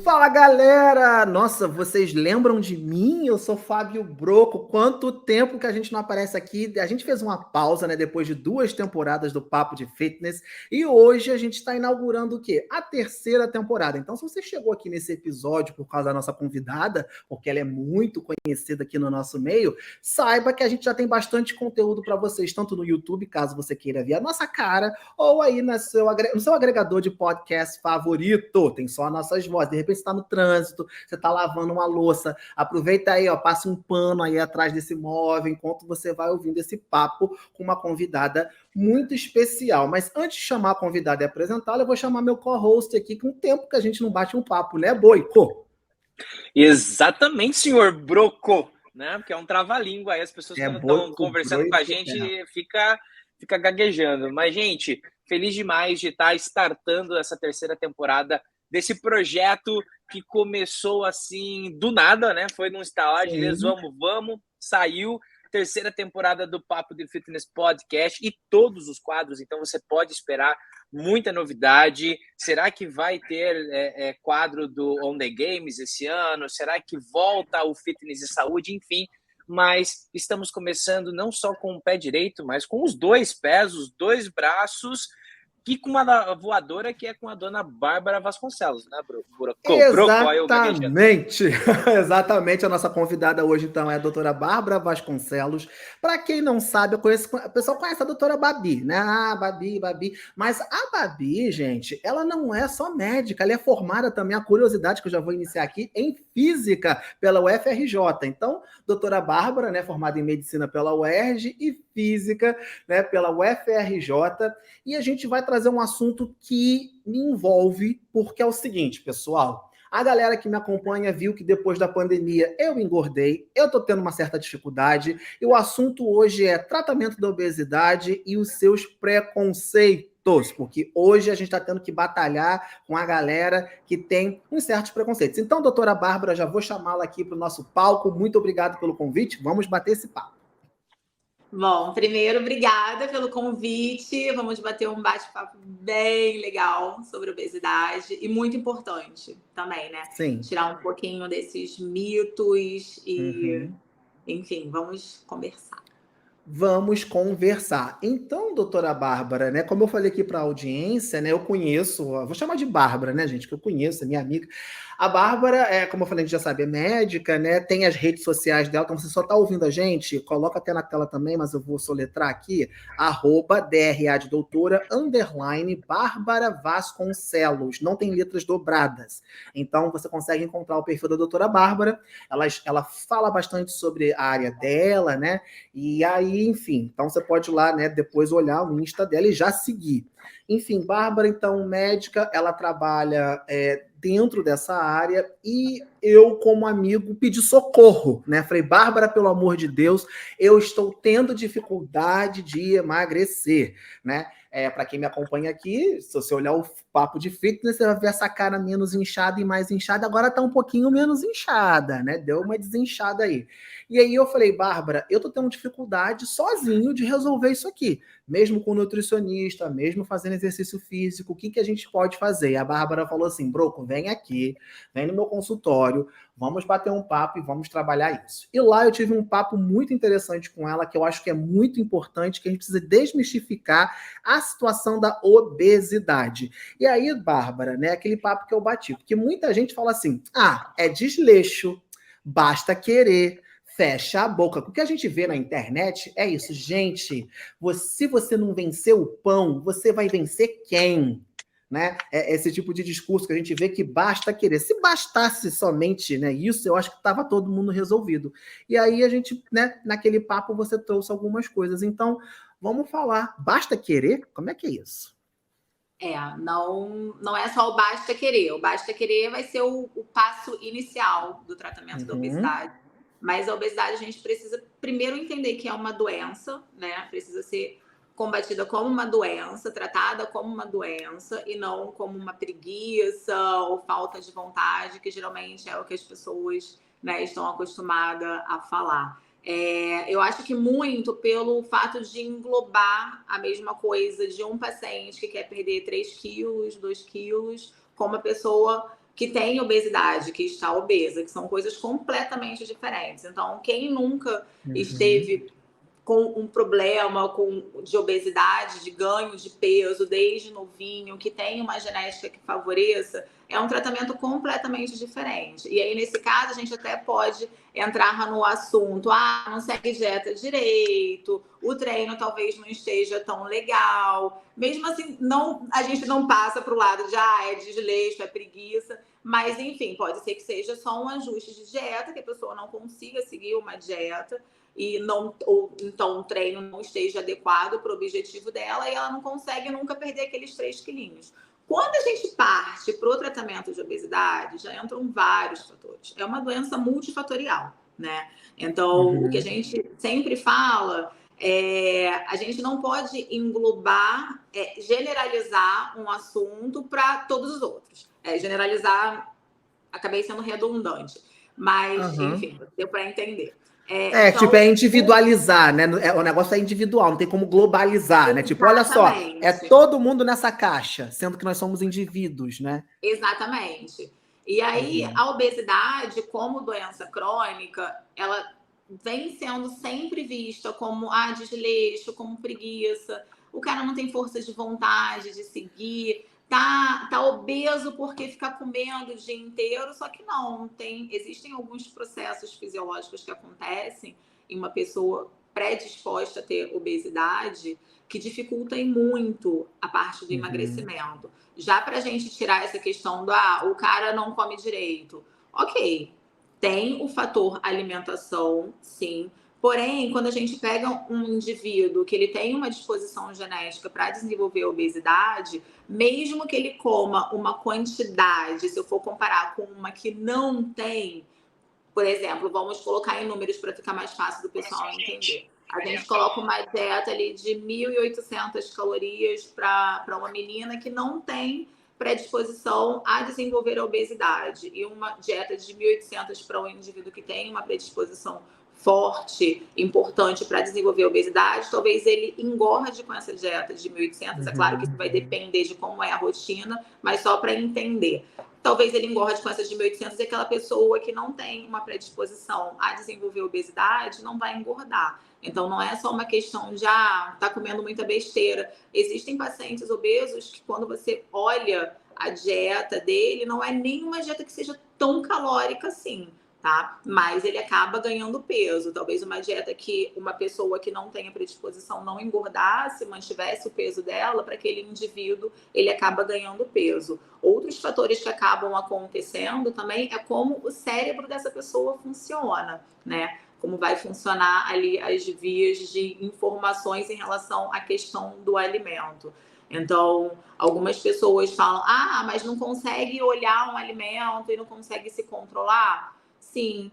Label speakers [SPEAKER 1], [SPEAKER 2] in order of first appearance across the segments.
[SPEAKER 1] Fala, galera! Nossa, vocês lembram de mim? Eu sou Fábio Broco. Quanto tempo que a gente não aparece aqui? A gente fez uma pausa, né, depois de 2 temporadas do Papo de Fitness, e hoje a gente está inaugurando o quê? A 3ª temporada. Então, se você chegou aqui nesse episódio por causa da nossa convidada, porque ela é muito conhecida aqui no nosso meio, saiba que a gente já tem bastante conteúdo para vocês, tanto no YouTube, caso você queira ver a nossa cara, ou aí no seu agregador de podcast favorito. Tem só nossas vozes. De repente você está no trânsito, você está lavando uma louça, aproveita aí, ó, passa um pano aí atrás desse móvel, enquanto você vai ouvindo esse papo com uma convidada muito especial. Mas antes de chamar a convidada e apresentá-la, eu vou chamar meu co-host aqui, com o tempo que a gente não bate um papo, né, Boico?
[SPEAKER 2] Exatamente, senhor Broco, né? Porque é um trava-língua aí, as pessoas quando estão conversando com a gente fica gaguejando. Mas, gente, feliz demais de estar startando essa 3ª temporada desse projeto que começou assim do nada, né? Foi num instalar de vezes, vamos, saiu. 3ª temporada do Papo de Fitness Podcast e todos os quadros, então você pode esperar muita novidade. Será que vai ter quadro do On The Games esse ano? Será que volta o Fitness e Saúde? Enfim, mas estamos começando não só com o pé direito, mas com os 2 pés, os 2 braços, e com uma voadora que é com a dona Bárbara Vasconcelos, né, Broco?
[SPEAKER 1] Exatamente! Exatamente, a nossa convidada hoje, então, é a doutora Bárbara Vasconcelos. Para quem não sabe, o pessoal conhece a doutora Babi, né? Ah, Babi. Mas a Babi, gente, ela não é só médica, ela é formada também, a curiosidade que eu já vou iniciar aqui, em física pela UFRJ. Então, doutora Bárbara, né, formada em medicina pela UERJ e física, né, pela UFRJ. E a gente vai trazer um assunto que me envolve, porque é o seguinte, pessoal. A galera que me acompanha viu que depois da pandemia eu engordei, eu tô tendo uma certa dificuldade, e o assunto hoje é tratamento da obesidade e os seus preconceitos, porque hoje a gente está tendo que batalhar com a galera que tem uns certos preconceitos. Então, doutora Bárbara, já vou chamá-la aqui para o nosso palco. Muito obrigado pelo convite, vamos bater esse papo.
[SPEAKER 3] Bom, primeiro, obrigada pelo convite. Vamos bater um bate-papo bem legal sobre obesidade e muito importante também, né?
[SPEAKER 1] Sim.
[SPEAKER 3] Tirar um pouquinho desses mitos e, enfim, vamos conversar.
[SPEAKER 1] Vamos conversar. Então, doutora Bárbara, né? Como eu falei aqui para a audiência, né? Eu conheço, vou chamar de Bárbara, né, gente? Que eu conheço, é minha amiga. A Bárbara, como eu falei, a gente já sabe, é médica, né? Tem as redes sociais dela, então você só está ouvindo a gente, coloca até na tela também, mas eu vou soletrar aqui, @DRA de doutora, _ Bárbara Vasconcelos. Não tem letras dobradas. Então, você consegue encontrar o perfil da doutora Bárbara. Ela fala bastante sobre a área dela, né? E aí, enfim, então você pode ir lá, né, depois olhar o Insta dela e já seguir. Enfim, Bárbara, então, médica, ela trabalha dentro dessa área, e eu, como amigo, pedi socorro, né? Falei, Bárbara, pelo amor de Deus, eu estou tendo dificuldade de emagrecer, né? Para quem me acompanha aqui, se você olhar o papo de fitness, você vai ver essa cara menos inchada e mais inchada. Agora tá um pouquinho menos inchada, né? Deu uma desinchada aí. E aí eu falei, Bárbara, eu tô tendo dificuldade sozinho de resolver isso aqui. Mesmo com nutricionista, mesmo fazendo exercício físico, o que a gente pode fazer? E a Bárbara falou assim, Broco, vem aqui, vem no meu consultório, vamos bater um papo e vamos trabalhar isso. E lá eu tive um papo muito interessante com ela, que eu acho que é muito importante, que a gente precisa desmistificar a situação da obesidade. E aí, Bárbara, né, aquele papo que eu bati, porque muita gente fala assim, é desleixo, basta querer, fecha a boca. O que a gente vê na internet é isso, gente. Se você não vencer o pão, você vai vencer quem? Né? É esse tipo de discurso que a gente vê que basta querer. Se bastasse somente, né, isso, eu acho que estava todo mundo resolvido. E aí a gente, né, naquele papo você trouxe algumas coisas. Então, vamos falar. Basta querer? Como é que é isso?
[SPEAKER 3] Não é só o basta querer. O basta querer vai ser o passo inicial do tratamento da obesidade. Mas a obesidade a gente precisa primeiro entender que é uma doença, né? Precisa ser combatida como uma doença, tratada como uma doença e não como uma preguiça ou falta de vontade, que geralmente é o que as pessoas, né, estão acostumadas a falar. Eu acho que muito pelo fato de englobar a mesma coisa de um paciente que quer perder 3 quilos, 2 quilos, com uma pessoa que tem obesidade, que está obesa, que são coisas completamente diferentes. Então, quem nunca esteve com um problema de obesidade, de ganho de peso desde novinho, que tem uma genética que favoreça, é um tratamento completamente diferente. E aí, nesse caso, a gente até pode entrar no assunto, não segue dieta direito, o treino talvez não esteja tão legal. Mesmo assim, a gente não passa para o lado de, é desleixo, é preguiça. Mas, enfim, pode ser que seja só um ajuste de dieta, que a pessoa não consiga seguir uma dieta, ou então o treino não esteja adequado para o objetivo dela e ela não consegue nunca perder aqueles 3 quilinhos. Quando a gente parte para o tratamento de obesidade, já entram vários fatores. É uma doença multifatorial, né? Então, o que a gente sempre fala a gente não pode englobar, generalizar um assunto para todos os outros. Generalizar, acabei sendo redundante, mas, enfim, deu para entender.
[SPEAKER 1] Então, é individualizar, né? O negócio é individual, não tem como globalizar, né? Tipo, olha só, é todo mundo nessa caixa, sendo que nós somos indivíduos, né?
[SPEAKER 3] Exatamente. E aí, a obesidade, como doença crônica, ela vem sendo sempre vista como desleixo, como preguiça. O cara não tem força de vontade de seguir. Tá obeso porque fica comendo o dia inteiro, só que não. Existem alguns processos fisiológicos que acontecem em uma pessoa predisposta a ter obesidade que dificultam muito a parte do emagrecimento. Já para a gente tirar essa questão do o cara não come direito. Ok, tem o fator alimentação, sim. Porém, quando a gente pega um indivíduo que ele tem uma disposição genética para desenvolver obesidade, mesmo que ele coma uma quantidade, se eu for comparar com uma que não tem, por exemplo, vamos colocar em números para ficar mais fácil do pessoal entender. A gente coloca uma dieta ali de 1.800 calorias para uma menina que não tem predisposição a desenvolver a obesidade e uma dieta de 1.800 para um indivíduo que tem uma predisposição forte, importante para desenvolver a obesidade, talvez ele engorde com essa dieta de 1.800. É claro que isso vai depender de como é a rotina, mas só para entender. Talvez ele engorde com essas de 1.800 e aquela pessoa que não tem uma predisposição a desenvolver obesidade não vai engordar. Então, não é só uma questão de, tá comendo muita besteira. Existem pacientes obesos que, quando você olha a dieta dele, não é nenhuma dieta que seja tão calórica assim, tá? Mas ele acaba ganhando peso. Talvez uma dieta que uma pessoa que não tenha predisposição não engordasse, mantivesse o peso dela, para aquele indivíduo, ele acaba ganhando peso. Outros fatores que acabam acontecendo também é como o cérebro dessa pessoa funciona, né? Como vai funcionar ali as vias de informações em relação à questão do alimento. Então, algumas pessoas falam, mas não consegue olhar um alimento e não consegue se controlar? Sim,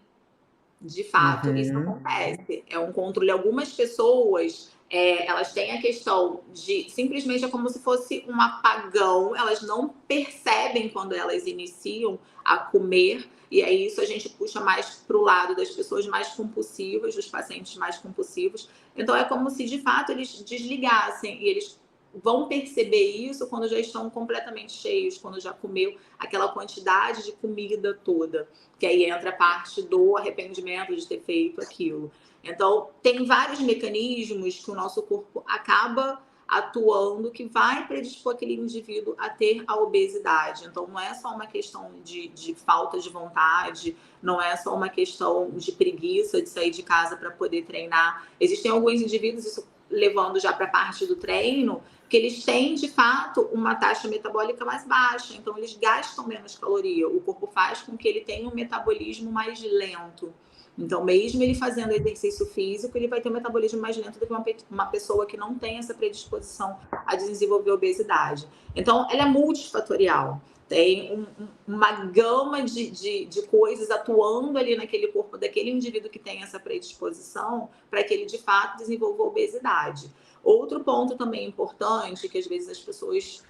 [SPEAKER 3] de fato, isso acontece. É um controle. Algumas pessoas, elas têm a questão de simplesmente é como se fosse um apagão, elas não percebem quando elas iniciam a comer, e aí isso a gente puxa mais para o lado das pessoas mais compulsivas, dos pacientes mais compulsivos. Então, é como se, de fato, eles desligassem e eles vão perceber isso quando já estão completamente cheios, quando já comeu aquela quantidade de comida toda, que aí entra a parte do arrependimento de ter feito aquilo. Então, tem vários mecanismos que o nosso corpo acaba atuando que vai predispor aquele indivíduo a ter a obesidade. Então, não é só uma questão de falta de vontade, não é só uma questão de preguiça de sair de casa para poder treinar. Existem alguns indivíduos, isso levando já para a parte do treino, que eles têm, de fato, uma taxa metabólica mais baixa. Então, eles gastam menos caloria. O corpo faz com que ele tenha um metabolismo mais lento. Então, mesmo ele fazendo exercício físico, ele vai ter um metabolismo mais lento do que uma pessoa que não tem essa predisposição a desenvolver obesidade. Então, ela é multifatorial. Tem uma gama de coisas atuando ali naquele corpo daquele indivíduo que tem essa predisposição para que ele, de fato, desenvolva obesidade. Outro ponto também importante, que às vezes as pessoas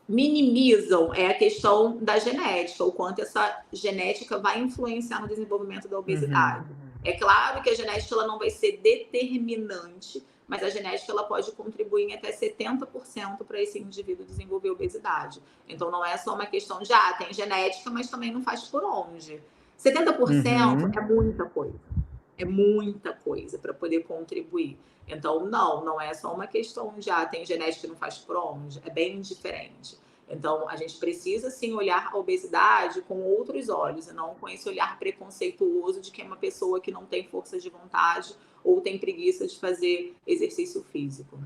[SPEAKER 3] minimizam, é a questão da genética, o quanto essa genética vai influenciar no desenvolvimento da obesidade. É claro que a genética ela não vai ser determinante, mas a genética ela pode contribuir em até 70% para esse indivíduo desenvolver obesidade. Então não é só uma questão de, tem genética, mas também não faz por onde. 70% é muita coisa. É muita coisa para poder contribuir. Então, não é só uma questão de, tem genética e não faz por onde. É bem diferente. Então, a gente precisa, sim, olhar a obesidade com outros olhos, e não com esse olhar preconceituoso de que é uma pessoa que não tem força de vontade ou tem preguiça de fazer exercício físico.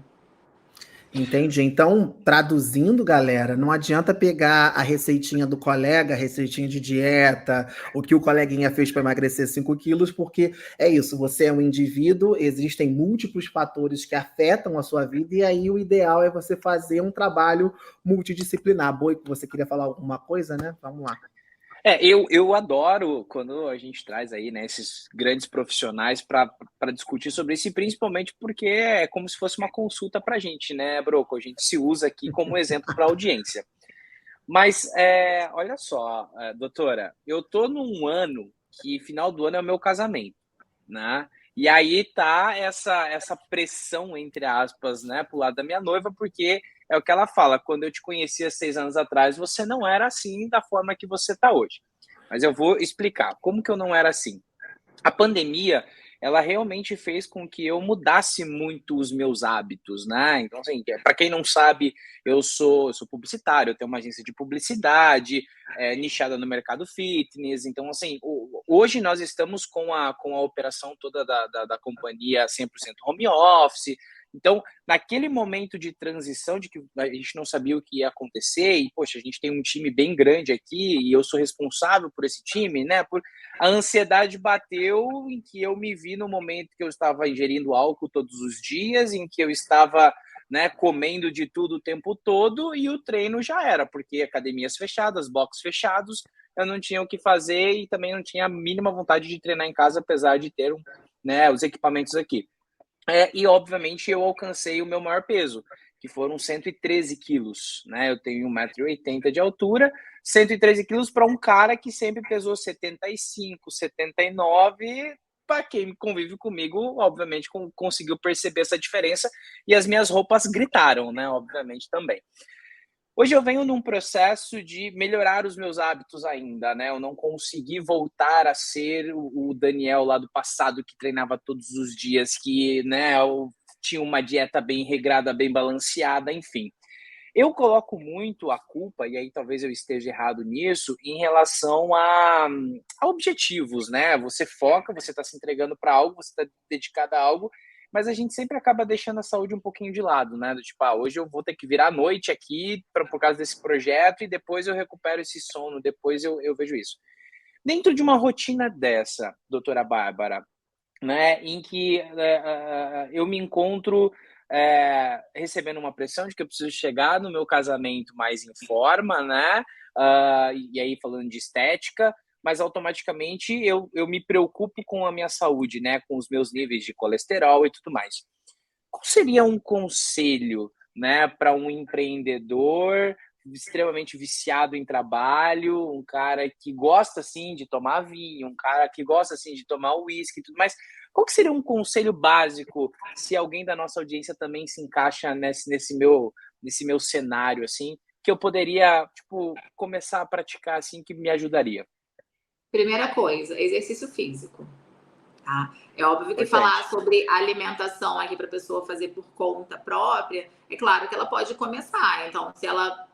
[SPEAKER 1] Entendi. Então, traduzindo, galera, não adianta pegar a receitinha do colega, a receitinha de dieta, o que o coleguinha fez para emagrecer 5 quilos, porque é isso, você é um indivíduo, existem múltiplos fatores que afetam a sua vida, e aí o ideal é você fazer um trabalho multidisciplinar. Boi, você queria falar alguma coisa, né? Vamos lá.
[SPEAKER 2] Eu adoro quando a gente traz aí, né, esses grandes profissionais para discutir sobre isso, e principalmente porque é como se fosse uma consulta para a gente, né, Broco? A gente se usa aqui como exemplo para a audiência. Mas, olha só, doutora, eu tô num ano que final do ano é o meu casamento, né? E aí tá essa pressão, entre aspas, né, pro lado da minha noiva, porque é o que ela fala, quando eu te conhecia 6 anos atrás, você não era assim da forma que você tá hoje. Mas eu vou explicar como que eu não era assim. A pandemia, ela realmente fez com que eu mudasse muito os meus hábitos, né? Então, assim, para quem não sabe, eu sou publicitário, eu tenho uma agência de publicidade, nichada no mercado fitness. Então, assim, hoje nós estamos com a operação toda da companhia 100% home office. Então, naquele momento de transição, de que a gente não sabia o que ia acontecer, e, poxa, a gente tem um time bem grande aqui, e eu sou responsável por esse time, né? A ansiedade bateu em que eu me vi no momento que eu estava ingerindo álcool todos os dias, em que eu estava, né, comendo de tudo o tempo todo, e o treino já era, porque academias fechadas, boxes fechados, eu não tinha o que fazer e também não tinha a mínima vontade de treinar em casa, apesar de ter né, os equipamentos aqui. E, obviamente, eu alcancei o meu maior peso, que foram 113 quilos, né? Eu tenho 1,80 m de altura, 113 quilos para um cara que sempre pesou 75, 79. Para quem convive comigo, obviamente, conseguiu perceber essa diferença, e as minhas roupas gritaram, né? Obviamente, também. Hoje eu venho num processo de melhorar os meus hábitos ainda, né? Eu não consegui voltar a ser o Daniel lá do passado, que treinava todos os dias, que, né, eu tinha uma dieta bem regrada, bem balanceada, enfim. Eu coloco muito a culpa, e aí talvez eu esteja errado nisso, em relação a objetivos, né? Você foca, você está se entregando para algo, você está dedicado a algo, mas a gente sempre acaba deixando a saúde um pouquinho de lado, né? Tipo, hoje eu vou ter que virar à noite aqui por causa desse projeto, e depois eu recupero esse sono, depois eu vejo isso. Dentro de uma rotina dessa, doutora Bárbara, né, em que eu me encontro recebendo uma pressão de que eu preciso chegar no meu casamento mais em forma, né? E aí falando de estética, mas automaticamente eu me preocupo com a minha saúde, né? Com os meus níveis de colesterol e tudo mais. Qual seria um conselho, né, para um empreendedor extremamente viciado em trabalho, um cara que gosta, assim, de tomar vinho, um cara que gosta, assim, de tomar uísque e tudo mais? Qual que seria um conselho básico, se alguém da nossa audiência também se encaixa nesse meu cenário, assim, que eu poderia, tipo, começar a praticar, assim, que me ajudaria?
[SPEAKER 3] Primeira coisa, exercício físico. Tá? É óbvio que falar sobre alimentação aqui para a pessoa fazer por conta própria, é claro que ela pode começar. Então, se ela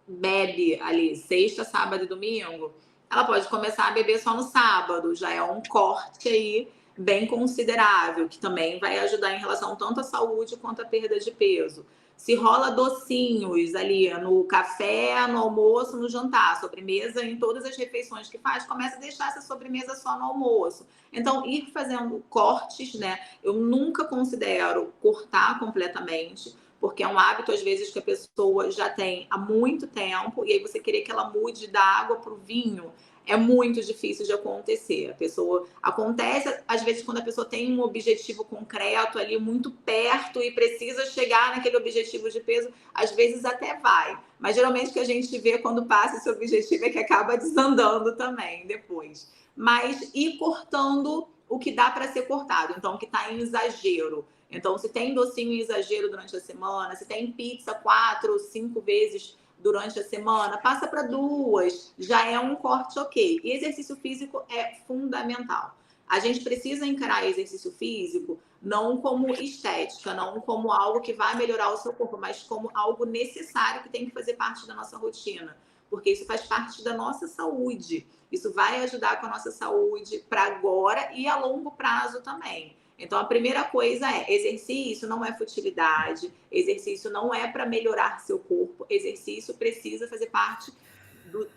[SPEAKER 3] bebe ali sexta, sábado e domingo, ela pode começar a beber só no sábado. Já é um corte aí bem considerável, que também vai ajudar em relação tanto à saúde quanto à perda de peso. Se rola docinhos ali no café, no almoço, no jantar, sobremesa em todas as refeições que faz, começa a deixar essa sobremesa só no almoço. Então, ir fazendo cortes, né? Eu nunca considero cortar completamente, porque é um hábito, às vezes, que a pessoa já tem há muito tempo, e aí você querer que ela mude da água para o vinho é muito difícil de acontecer. Acontece, às vezes, quando a pessoa tem um objetivo concreto ali muito perto e precisa chegar naquele objetivo de peso, às vezes até vai. Mas geralmente o que a gente vê quando passa esse objetivo é que acaba desandando também depois. Mas ir cortando o que dá para ser cortado. Então, o que está em exagero. Então, se tem docinho em exagero durante a semana, se tem pizza 4 ou 5 vezes durante a semana, passa para 2, já é um corte ok. E exercício físico é fundamental. A gente precisa encarar exercício físico não como estética, não como algo que vai melhorar o seu corpo, mas como algo necessário que tem que fazer parte da nossa rotina, porque isso faz parte da nossa saúde. Isso vai ajudar com a nossa saúde para agora e a longo prazo também. Então, a primeira coisa é: exercício não é futilidade, exercício não é para melhorar seu corpo, exercício precisa fazer parte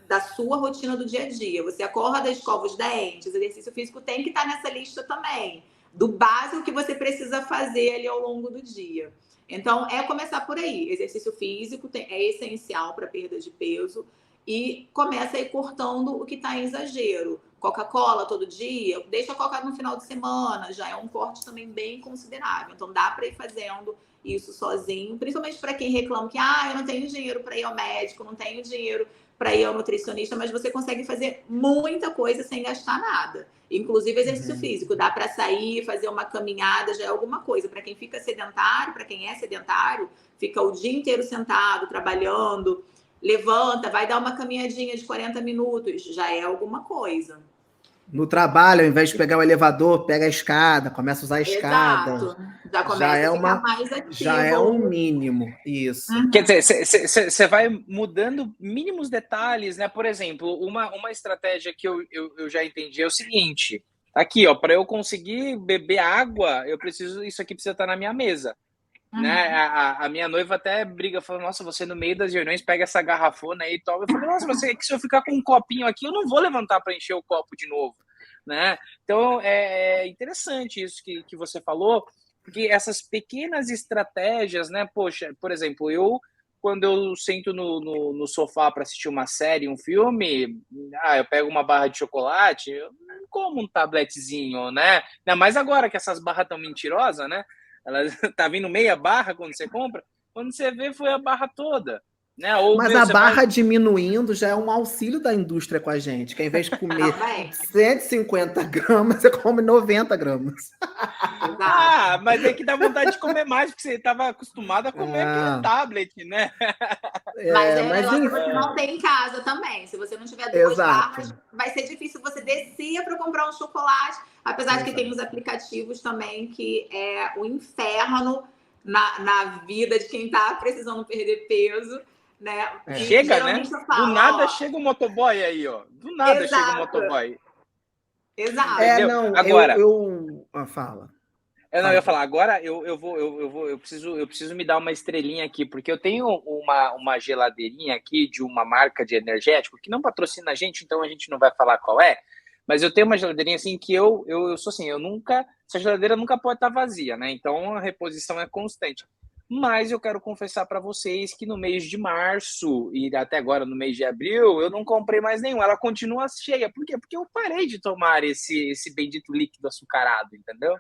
[SPEAKER 3] da sua rotina do dia a dia. Você acorda, escova os dentes, exercício físico tem que estar nessa lista também, do básico que você precisa fazer ali ao longo do dia. Então, é começar por aí. Exercício físico é essencial para perda de peso e começa aí cortando o que está em exagero. Coca-Cola todo dia, deixa a Coca no final de semana, já é um corte também bem considerável. Então, dá para ir fazendo isso sozinho, principalmente para quem reclama que eu não tenho dinheiro para ir ao médico, não tenho dinheiro para ir ao nutricionista, mas você consegue fazer muita coisa sem gastar nada. Inclusive exercício físico, dá para sair, fazer uma caminhada, já é alguma coisa. Para quem fica sedentário, para quem é sedentário, fica o dia inteiro sentado, trabalhando, levanta, vai dar uma caminhadinha de 40 minutos, já é alguma coisa.
[SPEAKER 1] No trabalho, ao invés de pegar o elevador, pega a escada, começa a usar a escada.
[SPEAKER 3] Exato. Já começa a ficar mais ativo.
[SPEAKER 1] Já é um mínimo, isso.
[SPEAKER 2] Quer dizer, você vai mudando mínimos detalhes, né? Por exemplo, uma estratégia que eu já entendi é o seguinte: aqui, ó, para eu conseguir beber água, isso aqui precisa estar na minha mesa. Né? A minha noiva até briga, falando: nossa, você no meio das reuniões pega essa garrafona aí e toma. Eu falei: nossa, se eu ficar com um copinho aqui, eu não vou levantar para encher o copo de novo, né? Então é interessante isso que você falou, porque essas pequenas estratégias, né? Poxa, por exemplo, quando eu sento no sofá para assistir uma série, um filme, eu pego uma barra de chocolate, eu não como um tabletezinho, né? Ainda mais agora que essas barras estão mentirosas, né? Ela tá vindo meia barra quando você compra, quando você vê, foi a barra toda. Né?
[SPEAKER 1] Mas a barra diminuindo já é um auxílio da indústria com a gente, que ao invés de comer 150 gramas, você come 90 gramas.
[SPEAKER 2] Mas é que dá vontade de comer mais, porque você estava acostumado a comer aquele tablet, né?
[SPEAKER 3] Mas você não tem em casa também. Se você não tiver 2 barras, vai ser difícil você descer para comprar um chocolate. Apesar de que tem os aplicativos também, que é o inferno na vida de quem está precisando perder peso. Né?
[SPEAKER 2] Chega, né? Do nada chega um motoboy aí, ó. Do nada chega um motoboy.
[SPEAKER 3] Exato.
[SPEAKER 2] Agora,
[SPEAKER 1] fala.
[SPEAKER 2] Eu ia falar, agora eu preciso me dar uma estrelinha aqui, porque eu tenho uma geladeirinha aqui de uma marca de energético que não patrocina a gente, então a gente não vai falar qual é, mas eu tenho uma geladeirinha assim que eu sou assim, essa geladeira nunca pode estar vazia, né? Então a reposição é constante. Mas eu quero confessar para vocês que no mês de março e até agora no mês de abril, eu não comprei mais nenhum. Ela continua cheia. Por quê? Porque eu parei de tomar esse bendito líquido açucarado, entendeu?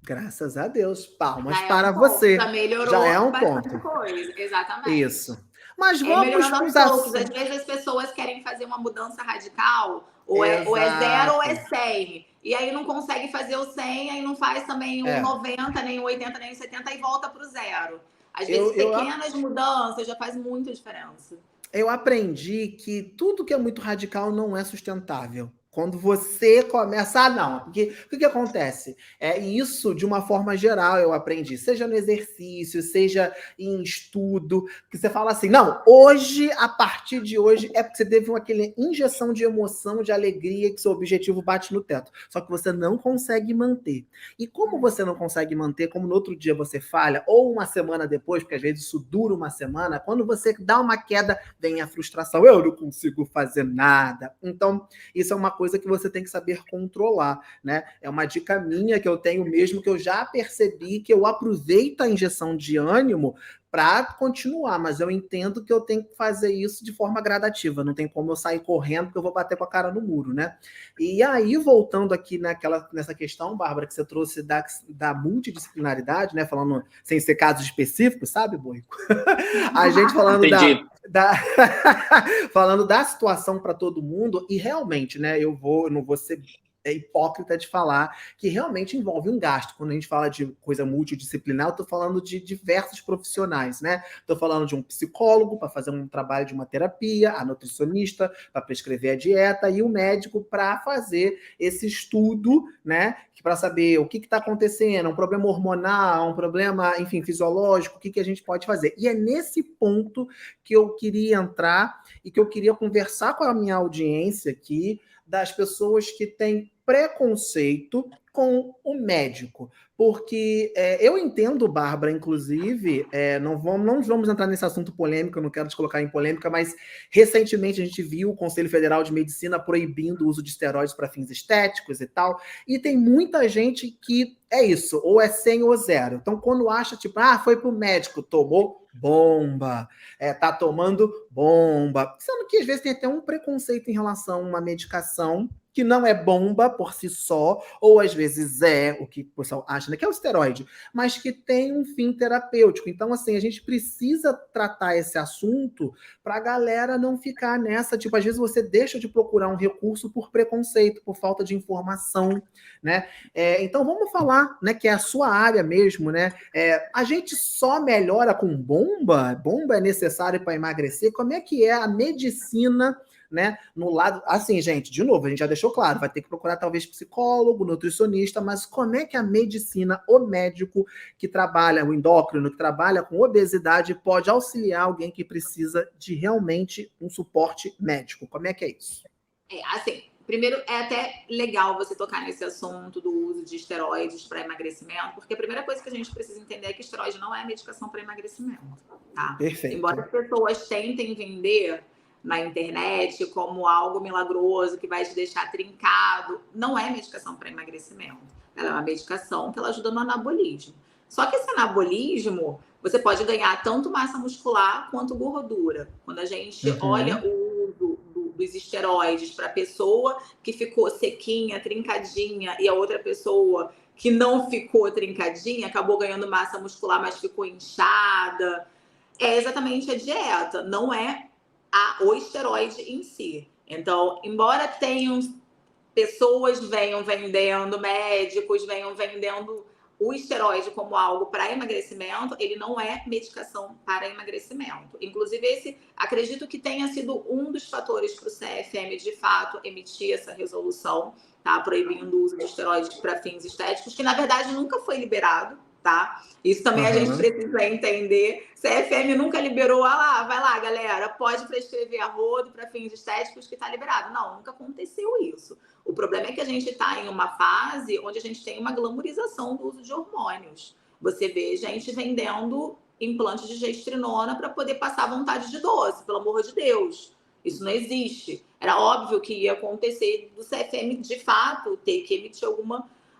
[SPEAKER 1] Graças a Deus. Palmas para você.
[SPEAKER 3] Já melhorou.
[SPEAKER 1] Já é um ponto.
[SPEAKER 3] Coisa. Exatamente.
[SPEAKER 1] Isso. Mas vamos
[SPEAKER 3] para os poucos. Às vezes as pessoas querem fazer uma mudança radical, ou é 0 ou é 100. E aí não consegue fazer o 100, aí não faz também o 90, nem o 80, nem o 70 e volta para o 0. Às vezes pequenas mudanças já faz muita diferença.
[SPEAKER 1] Eu aprendi que tudo que é muito radical não é sustentável. Quando você começa, não, porque o que acontece? Isso de uma forma geral eu aprendi, seja no exercício, seja em estudo, que você fala assim, não, hoje, a partir de hoje, é porque você teve aquela injeção de emoção, de alegria, que seu objetivo bate no teto, só que você não consegue manter. E como você não consegue manter, como no outro dia você falha, ou uma semana depois, porque às vezes isso dura uma semana, quando você dá uma queda, vem a frustração, eu não consigo fazer nada. Então, isso é uma coisa que você tem que saber controlar, né? É uma dica minha que eu tenho mesmo, que eu já percebi que eu aproveito a injeção de ânimo para continuar, mas eu entendo que eu tenho que fazer isso de forma gradativa, não tem como eu sair correndo porque eu vou bater com a cara no muro, né? E aí, voltando aqui nessa questão, Bárbara, que você trouxe da multidisciplinaridade, né? Falando sem ser casos específicos, sabe, Boico? A gente falando falando da situação para todo mundo, e realmente, né? Eu não vou ser hipócrita de falar que realmente envolve um gasto. Quando a gente fala de coisa multidisciplinar, eu estou falando de diversos profissionais, né? Estou falando de um psicólogo para fazer um trabalho de uma terapia, a nutricionista para prescrever a dieta e o médico para fazer esse estudo, né? Para saber o que está acontecendo, um problema hormonal, um problema, enfim, fisiológico, o que a gente pode fazer. E é nesse ponto que eu queria entrar e que eu queria conversar com a minha audiência aqui, das pessoas que têm preconceito com o médico. Porque eu entendo, Bárbara, inclusive, não vamos entrar nesse assunto polêmico, eu não quero te colocar em polêmica, mas recentemente a gente viu o Conselho Federal de Medicina proibindo o uso de esteroides para fins estéticos e tal, e tem muita gente que é isso, ou é 100 ou 0. Então, quando acha, tipo, foi pro médico, tomou bomba, tá tomando bomba. Sendo que às vezes tem até um preconceito em relação a uma medicação que não é bomba por si só, ou às vezes o que o pessoal acha, né, que é o esteroide, mas que tem um fim terapêutico. Então, assim, a gente precisa tratar esse assunto para a galera não ficar nessa, tipo, às vezes você deixa de procurar um recurso por preconceito, por falta de informação, né? Então, vamos falar, né, que é a sua área mesmo, né? A gente só melhora com bomba? Bomba é necessário para emagrecer? Como é que é a medicina, né, no lado, assim, gente, de novo, a gente já deixou claro, vai ter que procurar talvez psicólogo, nutricionista, mas como é que a medicina, o médico que trabalha, o endócrino, que trabalha com obesidade, pode auxiliar alguém que precisa de realmente um suporte médico? Como é que é isso?
[SPEAKER 3] Assim, primeiro, é até legal você tocar nesse assunto do uso de esteroides para emagrecimento, porque a primeira coisa que a gente precisa entender é que esteroide não é medicação para emagrecimento, tá?
[SPEAKER 1] Perfeito.
[SPEAKER 3] Embora as pessoas tentem vender na internet como algo milagroso que vai te deixar trincado, não é medicação para emagrecimento. Ela é uma medicação que ela ajuda no anabolismo. Só que esse anabolismo, você pode ganhar tanto massa muscular quanto gordura. Quando a gente olha o uso dos esteroides para a pessoa que ficou sequinha, trincadinha, e a outra pessoa que não ficou trincadinha, acabou ganhando massa muscular, mas ficou inchada, é exatamente a dieta, não é o esteroide em si. Então, embora tenham pessoas venham vendendo, médicos venham vendendo o esteroide como algo para emagrecimento, ele não é medicação para emagrecimento. Inclusive, acredito que tenha sido um dos fatores para o CFM, de fato, emitir essa resolução, tá? Proibindo o uso de esteroides para fins estéticos, que, na verdade, nunca foi liberado, tá? Isso também a gente precisa entender. CFM nunca liberou, vai lá, galera, pode prescrever a rodo para fins estéticos que está liberado. Não, nunca aconteceu isso. O problema é que a gente está em uma fase onde a gente tem uma glamorização do uso de hormônios. Você vê gente vendendo implantes de gestrinona para poder passar vontade de doce, pelo amor de Deus. Isso não existe. Era óbvio que ia acontecer do CFM, de fato, ter que emitir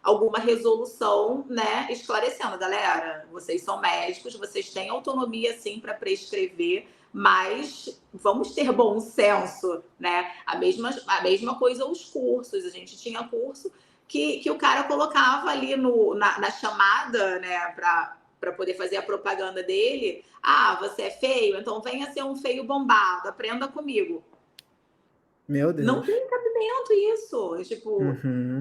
[SPEAKER 3] alguma resolução, né, esclarecendo, galera, vocês são médicos, vocês têm autonomia, sim, para prescrever, mas vamos ter bom senso, né? A mesma coisa os cursos. A gente tinha curso que o cara colocava ali na chamada, né, para poder fazer a propaganda dele. Você é feio? Então venha ser um feio bombado, aprenda comigo.
[SPEAKER 1] Meu Deus.
[SPEAKER 3] Não tem cabimento isso. Tipo,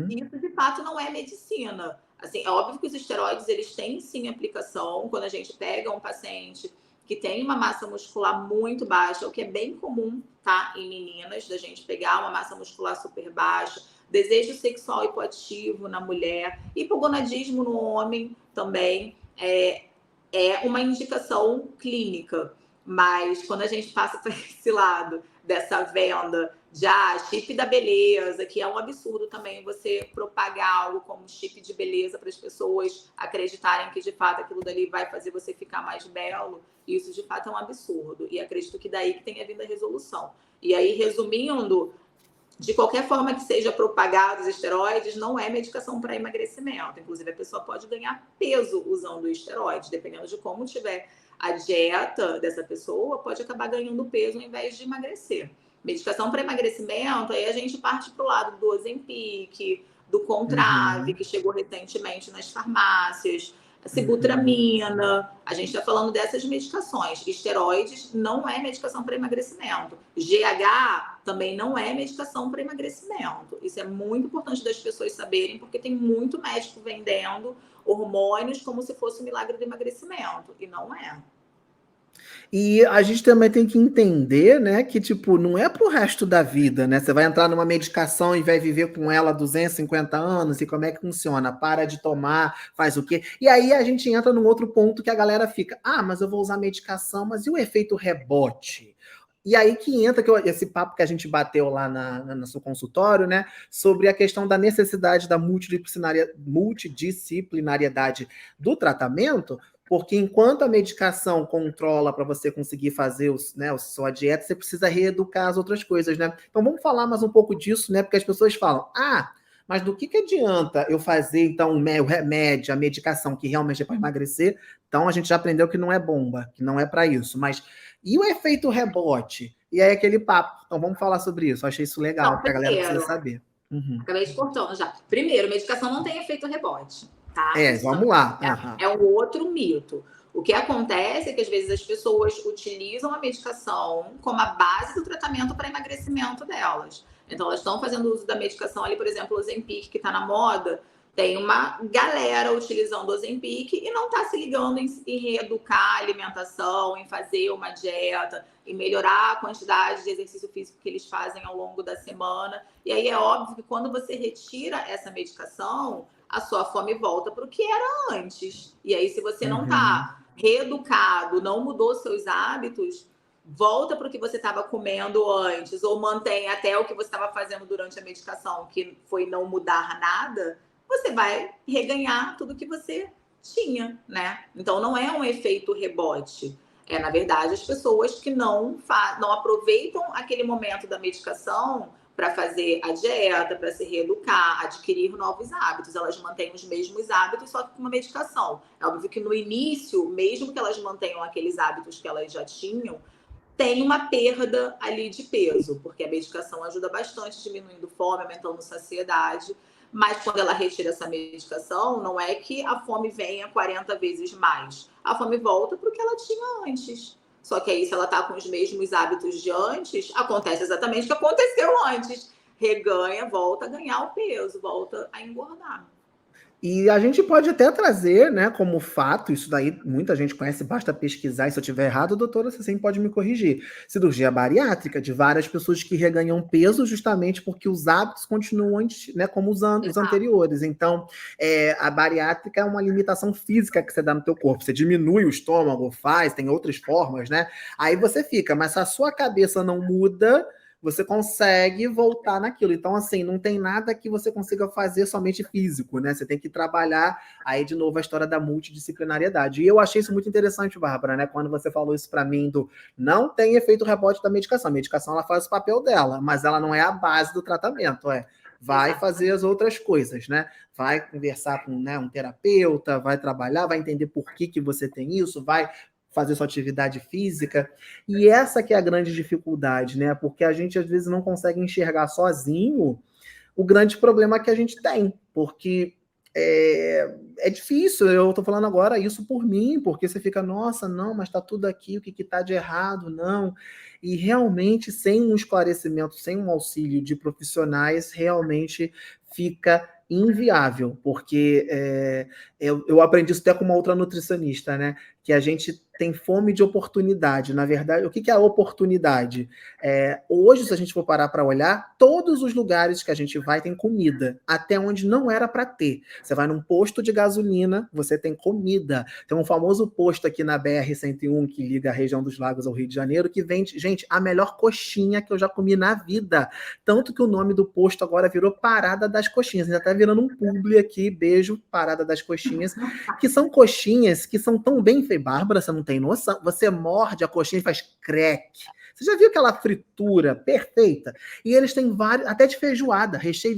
[SPEAKER 3] isso de fato não é medicina. Assim, é óbvio que os esteroides, eles têm sim aplicação quando a gente pega um paciente que tem uma massa muscular muito baixa, o que é bem comum, tá? Em meninas, da gente pegar uma massa muscular super baixa, desejo sexual hipoativo na mulher, hipogonadismo no homem também, é uma indicação clínica. Mas quando a gente passa para esse lado dessa venda de chip da beleza, que é um absurdo também você propagar algo como chip de beleza para as pessoas acreditarem que de fato aquilo dali vai fazer você ficar mais belo, isso de fato é um absurdo. E acredito que daí que tenha vindo a resolução. E aí, resumindo, de qualquer forma que seja propagado os esteroides, não é medicação para emagrecimento. Inclusive, a pessoa pode ganhar peso usando esteroides, dependendo de como tiver a dieta dessa pessoa, pode acabar ganhando peso ao invés de emagrecer. Medicação para emagrecimento, aí a gente parte para o lado do Ozempic, do Contrave, que chegou recentemente nas farmácias, a sibutramina, a gente está falando dessas medicações. Esteroides não é medicação para emagrecimento. GH também não é medicação para emagrecimento. Isso é muito importante das pessoas saberem, porque tem muito médico vendendo hormônios como se fosse um milagre do emagrecimento, e não é.
[SPEAKER 1] E a gente também tem que entender, né, que, tipo, não é pro resto da vida, né? Você vai entrar numa medicação e vai viver com ela 250 anos, e como é que funciona? Para de tomar, faz o quê? E aí a gente entra num outro ponto que a galera fica, mas eu vou usar medicação, mas e o efeito rebote? E aí que entra esse papo que a gente bateu lá no seu consultório, né, sobre a questão da necessidade da multidisciplinariedade do tratamento, porque enquanto a medicação controla para você conseguir fazer a sua dieta, você precisa reeducar as outras coisas, né? Então vamos falar mais um pouco disso, né? Porque as pessoas falam, mas do que adianta eu fazer, então, o remédio, a medicação que realmente é para emagrecer? Então a gente já aprendeu que não é bomba, que não é para isso. Mas e o efeito rebote? E aí aquele papo. Então vamos falar sobre isso. Eu achei isso legal, porque a galera precisa saber.
[SPEAKER 3] Acabei de cortando já. Primeiro, medicação não tem efeito rebote. Tá?
[SPEAKER 1] Vamos lá.
[SPEAKER 3] É um outro mito. O que acontece é que às vezes as pessoas utilizam a medicação como a base do tratamento para emagrecimento delas. Então elas estão fazendo uso da medicação ali, por exemplo, o Ozempic, que está na moda. Tem uma galera utilizando o Ozempic e não está se ligando em reeducar a alimentação, em fazer uma dieta, em melhorar a quantidade de exercício físico que eles fazem ao longo da semana. E aí é óbvio que quando você retira essa medicação, a sua fome volta para o que era antes. E aí, se você não está reeducado, não mudou seus hábitos, volta para o que você estava comendo antes, ou mantém até o que você estava fazendo durante a medicação, que foi não mudar nada, você vai reganhar tudo que você tinha, né? Então, não é um efeito rebote. É, na verdade, as pessoas que não aproveitam aquele momento da medicação para fazer a dieta, para se reeducar, adquirir novos hábitos. Elas mantêm os mesmos hábitos, só que com uma medicação. É óbvio que no início, mesmo que elas mantenham aqueles hábitos que elas já tinham, tem uma perda ali de peso, porque a medicação ajuda bastante, diminuindo fome, aumentando saciedade. Mas quando ela retira essa medicação, não é que a fome venha 40 vezes mais. A fome volta para o que ela tinha antes. Só que aí, se ela está com os mesmos hábitos de antes, acontece exatamente o que aconteceu antes. Reganha, volta a ganhar o peso, volta a engordar.
[SPEAKER 1] E a gente pode até trazer, né, como fato, isso daí muita gente conhece, basta pesquisar, e se eu estiver errado, doutora, você sempre pode me corrigir. Cirurgia bariátrica, de várias pessoas que reganham peso justamente porque os hábitos continuam, né, como os anteriores. Então, a bariátrica é uma limitação física que você dá no teu corpo. Você diminui o estômago, tem outras formas, né? Aí você fica, mas se a sua cabeça não muda, você consegue voltar naquilo. Então, assim, não tem nada que você consiga fazer somente físico, né? Você tem que trabalhar aí de novo a história da multidisciplinariedade. E eu achei isso muito interessante, Bárbara, né? Quando você falou isso para mim não tem efeito rebote da medicação. A medicação, ela faz o papel dela, mas ela não é a base do tratamento, vai fazer as outras coisas, né? Vai conversar com, né, um terapeuta, vai trabalhar, vai entender por que você tem isso, vai fazer sua atividade física, e essa que é a grande dificuldade, né? Porque a gente às vezes não consegue enxergar sozinho o grande problema que a gente tem, porque é difícil, eu tô falando agora isso por mim, porque você fica, nossa, não, mas tá tudo aqui, o que tá de errado, não, e realmente sem um esclarecimento, sem um auxílio de profissionais, realmente fica inviável, porque eu aprendi isso até com uma outra nutricionista, né? Que a gente tem fome de oportunidade. Na verdade, o que é a oportunidade? Hoje, se a gente for parar para olhar, todos os lugares que a gente vai tem comida, até onde não era para ter. Você vai num posto de gasolina, você tem comida. Tem um famoso posto aqui na BR-101 que liga a região dos Lagos ao Rio de Janeiro, que vende, gente, a melhor coxinha que eu já comi na vida. Tanto que o nome do posto agora virou Parada das Coxinhas. Já tá virando um publi aqui, beijo, Parada das Coxinhas, que são coxinhas que são tão bem feitas. Bárbara, você não tem noção? Você morde a coxinha e faz crack. Você já viu aquela fritura perfeita? E eles têm vários, até de feijoada, recheio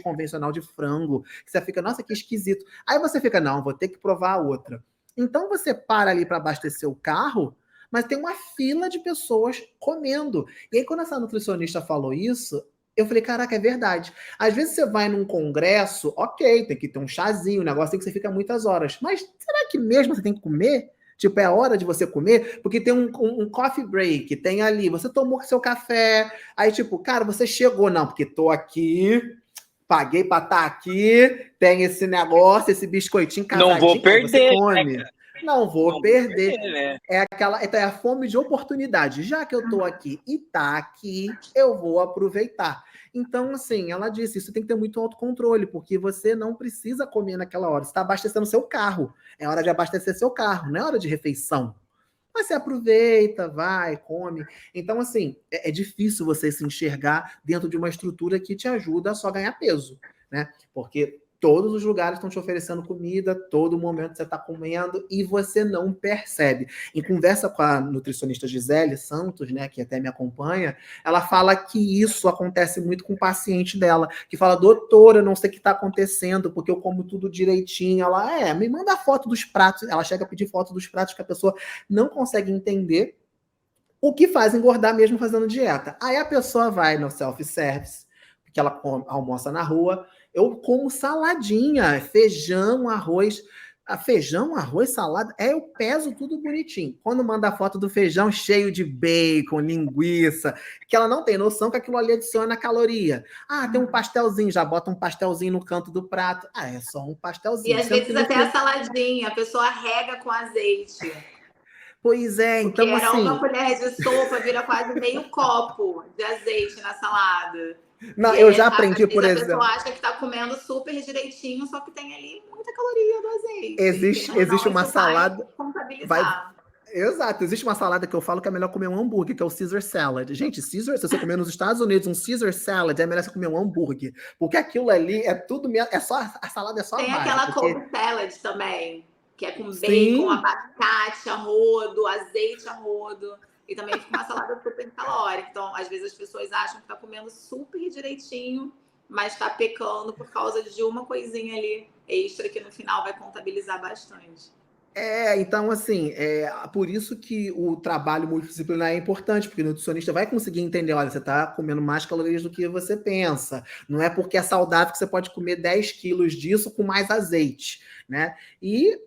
[SPEAKER 1] convencional de frango, que você fica, nossa, que esquisito. Aí você fica, não, vou ter que provar a outra. Então você para ali para abastecer o carro, mas tem uma fila de pessoas comendo. E aí quando essa nutricionista falou isso, eu falei, caraca, é verdade. Às vezes você vai num congresso, ok, tem que ter um chazinho, o negócio tem que você fica muitas horas. Mas será que mesmo você tem que comer? Tipo, é hora de você comer, porque tem um coffee break, tem ali, você tomou seu café, aí tipo, cara, você chegou, não, porque tô aqui, paguei pra estar aqui, tem esse negócio, esse biscoitinho casadinho,
[SPEAKER 2] não vou perder,
[SPEAKER 1] você come.
[SPEAKER 2] né,
[SPEAKER 1] não vou perder.
[SPEAKER 2] né?
[SPEAKER 1] Então é a fome de oportunidade. Já que eu tô aqui e tá aqui, eu vou aproveitar. Então, assim, ela disse, isso tem que ter muito autocontrole, porque você não precisa comer naquela hora. Você está abastecendo seu carro. É hora de abastecer seu carro, não é hora de refeição. Mas você aproveita, vai, come. Então, assim, é difícil você se enxergar dentro de uma estrutura que te ajuda a só ganhar peso, né? Porque todos os lugares estão te oferecendo comida, todo momento você está comendo e você não percebe. Em conversa com a nutricionista Gisele Santos, né, que até me acompanha, ela fala que isso acontece muito com o paciente dela, que fala, doutora, eu não sei o que está acontecendo, porque eu como tudo direitinho. Ela, me manda a foto dos pratos. Ela chega a pedir foto dos pratos que a pessoa não consegue entender o que faz engordar mesmo fazendo dieta. Aí a pessoa vai no self-service, porque ela almoça na rua, eu como saladinha, feijão, arroz. Feijão, arroz, salada, eu peso tudo bonitinho. Quando manda a foto do feijão cheio de bacon, linguiça, que ela não tem noção que aquilo ali adiciona caloria. Tem um pastelzinho, já bota um pastelzinho no canto do prato. É só um pastelzinho.
[SPEAKER 3] E às vezes até a saladinha, a pessoa rega com azeite.
[SPEAKER 1] Pois é,
[SPEAKER 3] porque
[SPEAKER 1] então
[SPEAKER 3] era
[SPEAKER 1] assim...
[SPEAKER 3] uma colher de sopa, vira quase meio copo de azeite na salada.
[SPEAKER 1] Não, eu já aprendi, por exemplo...
[SPEAKER 3] A pessoa acha que está comendo super direitinho, só que tem ali muita caloria do azeite.
[SPEAKER 1] Existe uma salada...
[SPEAKER 3] Contabilizar.
[SPEAKER 1] Exato, existe uma salada que eu falo que é melhor comer um hambúrguer, que é o Caesar Salad. Gente, se você comer nos Estados Unidos um Caesar Salad, é melhor você comer um hambúrguer. Porque aquilo ali é tudo... a salada é só
[SPEAKER 3] tem
[SPEAKER 1] a base.
[SPEAKER 3] Tem aquela Cobb Salad também, que é com bacon,
[SPEAKER 1] Sim.
[SPEAKER 3] abacate a rodo, azeite a rodo. E também fica uma salada super calórica. Então, às vezes, as pessoas acham que tá comendo super direitinho, mas tá pecando por causa de uma coisinha ali extra que no final vai contabilizar bastante.
[SPEAKER 1] Então, assim, por isso que o trabalho multidisciplinar é importante, porque o nutricionista vai conseguir entender, olha, você está comendo mais calorias do que você pensa. Não é porque é saudável que você pode comer 10 quilos disso com mais azeite, né? E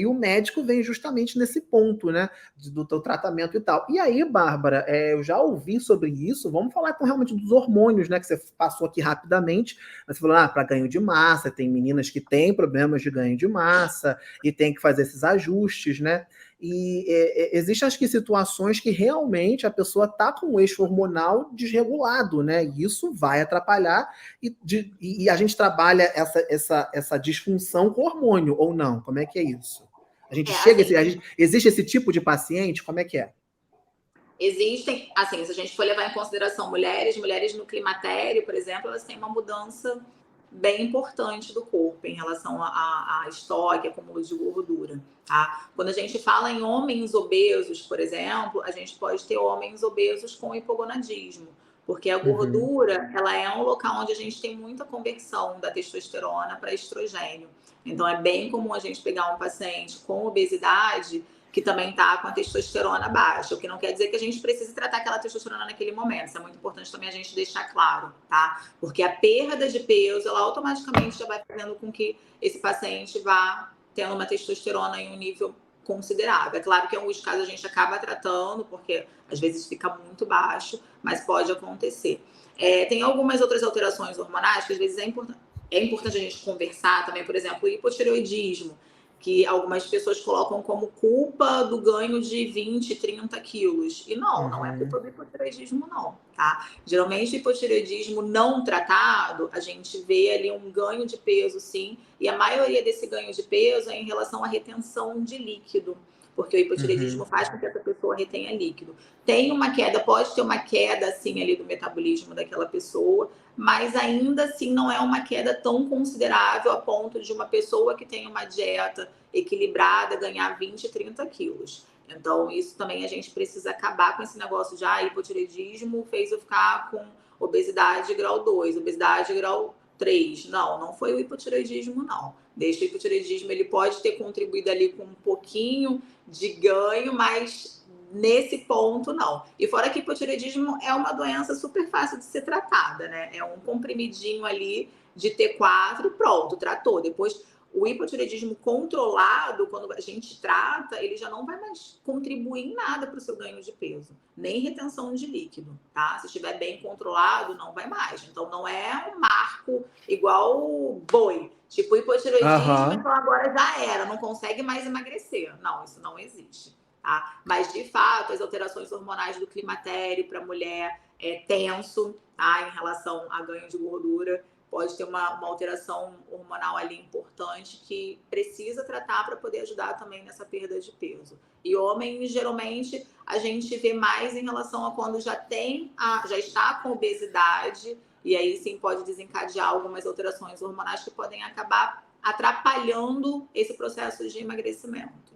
[SPEAKER 1] o médico vem justamente nesse ponto, né? Do teu tratamento e tal. E aí, Bárbara, eu já ouvi sobre isso, vamos falar então realmente dos hormônios, né? Que você passou aqui rapidamente. Você falou, para ganho de massa, tem meninas que têm problemas de ganho de massa e tem que fazer esses ajustes, né? E existem, acho que, situações que realmente a pessoa está com o eixo hormonal desregulado, né? E isso vai atrapalhar e a gente trabalha essa disfunção com hormônio, ou não? Como é que é isso? Existe esse tipo de paciente? Como é que é?
[SPEAKER 3] Existem, assim, se a gente for levar em consideração mulheres no climatério, por exemplo, elas têm uma mudança bem importante do corpo em relação a estoque, acúmulo de gordura, tá? Quando a gente fala em homens obesos, por exemplo, a gente pode ter homens obesos com hipogonadismo, porque a gordura, ela é um local onde a gente tem muita conversão da testosterona para estrogênio. Então, é bem comum a gente pegar um paciente com obesidade que também está com a testosterona baixa, o que não quer dizer que a gente precise tratar aquela testosterona naquele momento. Isso é muito importante também a gente deixar claro, tá? Porque a perda de peso, ela automaticamente já vai fazendo com que esse paciente vá tendo uma testosterona em um nível considerável. É claro que em alguns casos a gente acaba tratando, porque às vezes fica muito baixo, mas pode acontecer. Tem algumas outras alterações hormonais que às vezes é importante a gente conversar também, por exemplo, o hipotireoidismo, que algumas pessoas colocam como culpa do ganho de 20, 30 quilos. E não é culpa do hipotireoidismo, não, tá? Geralmente, o hipotireoidismo não tratado, a gente vê ali um ganho de peso, sim, e a maioria desse ganho de peso é em relação à retenção de líquido, porque o hipotireoidismo faz com que essa pessoa retenha líquido. Tem uma queda, pode ter uma queda, assim, ali do metabolismo daquela pessoa, mas ainda assim não é uma queda tão considerável a ponto de uma pessoa que tem uma dieta equilibrada ganhar 20, 30 quilos. Então, isso também a gente precisa acabar com esse negócio de hipotireoidismo fez eu ficar com obesidade grau 2, obesidade grau 3. Não foi o hipotireoidismo, não. Desde o hipotireoidismo, ele pode ter contribuído ali com um pouquinho de ganho, mas nesse ponto, não. E fora que hipotireoidismo é uma doença super fácil de ser tratada, né? É um comprimidinho ali de T4, pronto, tratou. Depois, O hipotireoidismo controlado, quando a gente trata, ele já não vai mais contribuir em nada para o seu ganho de peso, nem retenção de líquido, tá? Se estiver bem controlado, não vai mais. Então, não é um marco igual boi. Tipo, hipotireoidismo, então agora já era, não consegue mais emagrecer. Não, isso não existe, tá? Mas, de fato, as alterações hormonais do climatério para a mulher é tenso, tá? Em relação a ganho de gordura. Pode ter uma alteração hormonal ali importante que precisa tratar para poder ajudar também nessa perda de peso. E homens, geralmente, a gente vê mais em relação a quando já está com obesidade, e aí sim pode desencadear algumas alterações hormonais que podem acabar atrapalhando esse processo de emagrecimento.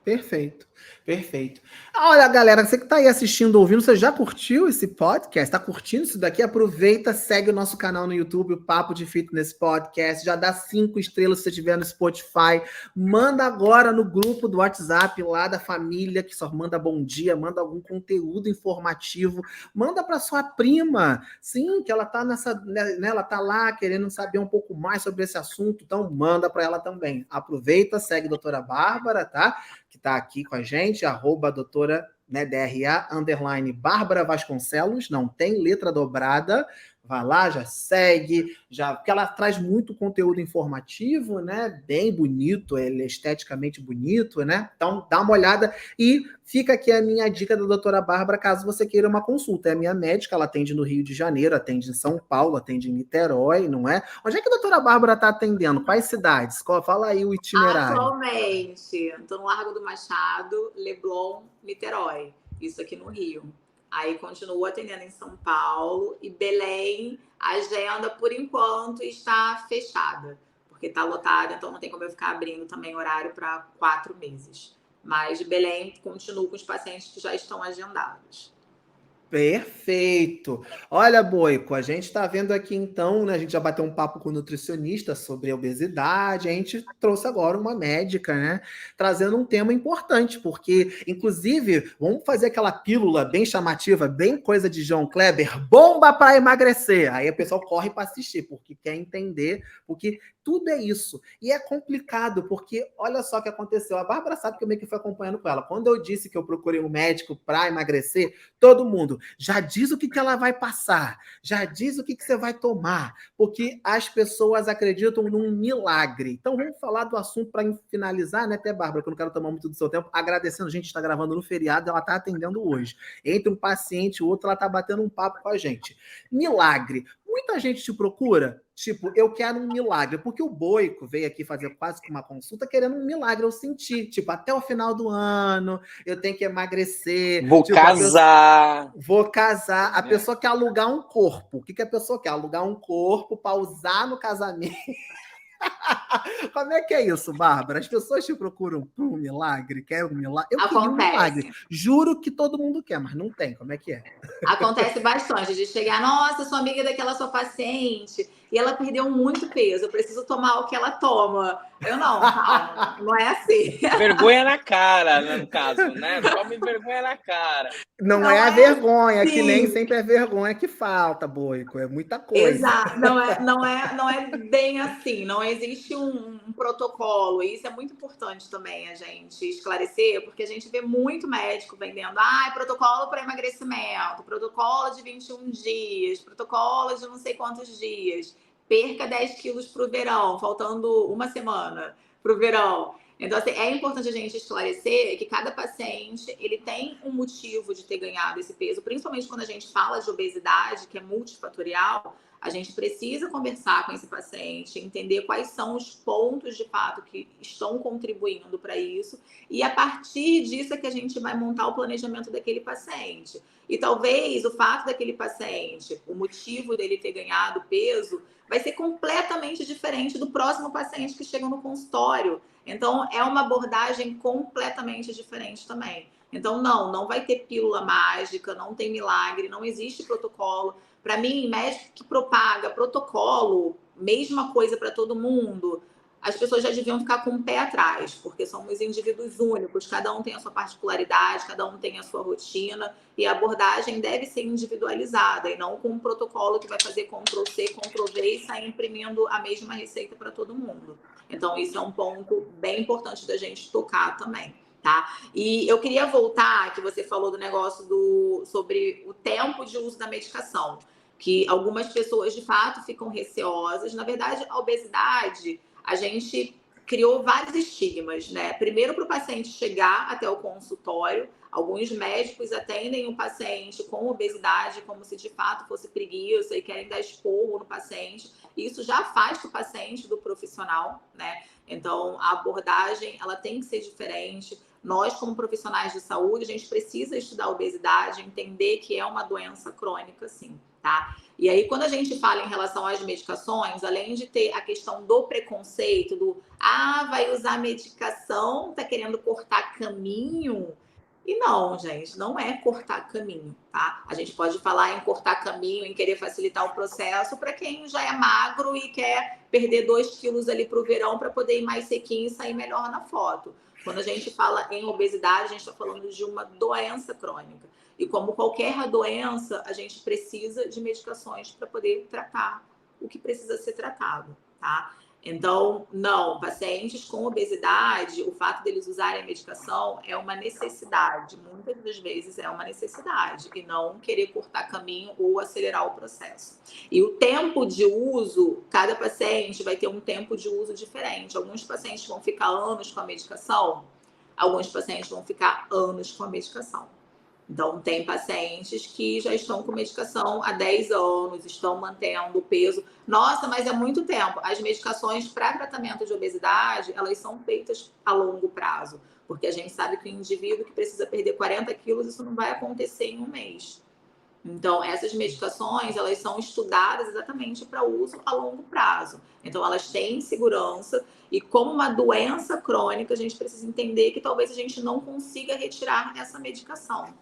[SPEAKER 1] Perfeito, perfeito. Olha, galera, você que está aí assistindo, ouvindo, você já curtiu esse podcast? Está curtindo isso daqui? Aproveita, segue o nosso canal no YouTube, o Papo de Fitness Podcast. Já dá 5 estrelas se você estiver no Spotify. Manda agora no grupo do WhatsApp lá da família, que só manda bom dia, manda algum conteúdo informativo. Manda para sua prima, sim, que ela está ela tá lá querendo saber um pouco mais sobre esse assunto, então manda para ela também. Aproveita, segue a doutora Bárbara, tá? Que está aqui com a gente, @doutora, né, DRA, _Bárbara Vasconcelos, não tem letra dobrada, vai lá, já segue, porque ela traz muito conteúdo informativo, né, bem bonito, ele é esteticamente bonito, né, então dá uma olhada e fica aqui a minha dica da doutora Bárbara, caso você queira uma consulta, é a minha médica, ela atende no Rio de Janeiro, atende em São Paulo, atende em Niterói, não é? Onde é que a doutora Bárbara está atendendo? Quais cidades? Fala aí o itinerário.
[SPEAKER 3] Atualmente, estou no Largo do Machado, Leblon, Niterói, isso aqui no Rio. Aí continuo atendendo em São Paulo e Belém, a agenda, por enquanto, está fechada, porque está lotada, então não tem como eu ficar abrindo também horário para 4 meses. Mas de Belém, continuo com os pacientes que já estão agendados.
[SPEAKER 1] Perfeito. Olha, Boico, a gente está vendo aqui então, né? A gente já bateu um papo com o nutricionista sobre a obesidade, a gente trouxe agora uma médica, né? Trazendo um tema importante, porque, inclusive, vamos fazer aquela pílula bem chamativa, bem coisa de João Kleber, bomba para emagrecer. Aí o pessoal corre para assistir, porque quer entender, porque tudo é isso. E é complicado, porque olha só o que aconteceu. A Bárbara sabe que eu meio que fui acompanhando com ela. Quando eu disse que eu procurei um médico para emagrecer, todo mundo já diz o que ela vai passar, já diz o que você vai tomar, porque as pessoas acreditam num milagre. Então vamos falar do assunto para finalizar, né, até Bárbara, que eu não quero tomar muito do seu tempo, agradecendo, a gente está gravando no feriado, ela está atendendo hoje. Entre um paciente e outro, ela está batendo um papo com a gente. Milagre. Muita gente te procura, tipo, eu quero um milagre, porque o Boico veio aqui fazer quase que uma consulta querendo um milagre, eu senti, tipo, até o final do ano, eu tenho que emagrecer.
[SPEAKER 2] Vou casar.
[SPEAKER 1] Vou casar. A pessoa quer alugar um corpo. O que a pessoa quer? Alugar um corpo para usar no casamento. Como é que é isso, Bárbara? As pessoas te procuram por um milagre? Querem um milagre? Eu queria um milagre. Juro que todo mundo quer, mas não tem. Como é que é?
[SPEAKER 3] Acontece bastante de chegar, nossa, sou amiga daquela sua paciente e ela perdeu muito peso, eu preciso tomar o que ela toma. Eu não, calma, não é assim.
[SPEAKER 2] Vergonha na cara, no caso, né? Tome vergonha na cara.
[SPEAKER 1] Não é a vergonha, sim. Que nem sempre é vergonha que falta, Boico, é muita coisa.
[SPEAKER 3] Exato, não é bem assim, não existe um protocolo, e isso é muito importante também a gente esclarecer, porque a gente vê muito médico vendendo, protocolo para emagrecimento, protocolo de 21 dias, protocolo de não sei quantos dias, perca 10 quilos para o verão, faltando uma semana para o verão. Então, assim, é importante a gente esclarecer que cada paciente, ele tem um motivo de ter ganhado esse peso, principalmente quando a gente fala de obesidade, que é multifatorial, a gente precisa conversar com esse paciente, entender quais são os pontos, de fato, que estão contribuindo para isso, e a partir disso é que a gente vai montar o planejamento daquele paciente. E talvez o fato daquele paciente, o motivo dele ter ganhado peso, vai ser completamente diferente do próximo paciente que chega no consultório. Então, é uma abordagem completamente diferente também. Então, não vai ter pílula mágica, não tem milagre, não existe protocolo. Para mim, médico que propaga protocolo, mesma coisa para todo mundo, as pessoas já deviam ficar com o pé atrás, porque somos indivíduos únicos, cada um tem a sua particularidade, cada um tem a sua rotina, e a abordagem deve ser individualizada, e não com um protocolo que vai fazer Ctrl+C, Ctrl+V e sair imprimindo a mesma receita para todo mundo. Então, isso é um ponto bem importante da gente tocar também. Tá? E eu queria voltar, que você falou do negócio sobre o tempo de uso da medicação, que algumas pessoas, de fato, ficam receosas. Na verdade, a obesidade, a gente criou vários estigmas, né? Primeiro, para o paciente chegar até o consultório, alguns médicos atendem o paciente com obesidade como se de fato fosse preguiça e querem dar esporro no paciente. Isso já afasta o paciente do profissional, né? Então, a abordagem, ela tem que ser diferente. Nós, como profissionais de saúde, a gente precisa estudar a obesidade, entender que é uma doença crônica, sim, tá? E aí, quando a gente fala em relação às medicações, além de ter a questão do preconceito, vai usar medicação, tá querendo cortar caminho. E não, gente, não é cortar caminho, tá? A gente pode falar em cortar caminho, em querer facilitar o processo para quem já é magro e quer perder 2 quilos ali para o verão para poder ir mais sequinho e sair melhor na foto. Quando a gente fala em obesidade, a gente está falando de uma doença crônica. E como qualquer doença, a gente precisa de medicações para poder tratar o que precisa ser tratado, tá? Então, não, pacientes com obesidade, o fato deles usarem a medicação é uma necessidade. Muitas das vezes é uma necessidade e não querer cortar caminho ou acelerar o processo. E o tempo de uso, cada paciente vai ter um tempo de uso diferente. Alguns pacientes vão ficar anos com a medicação, alguns pacientes vão ficar anos com a medicação. Então, tem pacientes que já estão com medicação há 10 anos, estão mantendo o peso. Nossa, mas é muito tempo. As medicações para tratamento de obesidade, elas são feitas a longo prazo. Porque a gente sabe que o indivíduo que precisa perder 40 quilos, isso não vai acontecer em um mês. Então, essas medicações, elas são estudadas exatamente para uso a longo prazo. Então, elas têm segurança. E como uma doença crônica, a gente precisa entender que talvez a gente não consiga retirar essa medicação.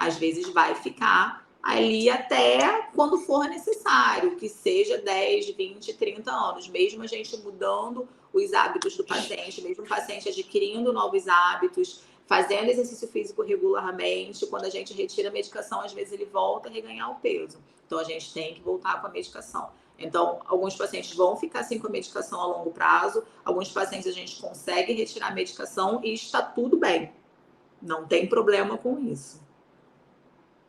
[SPEAKER 3] Às vezes vai ficar ali até quando for necessário, que seja 10, 20, 30 anos. Mesmo a gente mudando os hábitos do paciente, mesmo o paciente adquirindo novos hábitos, fazendo exercício físico regularmente, quando a gente retira a medicação, às vezes ele volta a reganhar o peso. Então, a gente tem que voltar com a medicação. Então, alguns pacientes vão ficar assim com a medicação a longo prazo, alguns pacientes a gente consegue retirar a medicação e está tudo bem. Não tem problema com isso.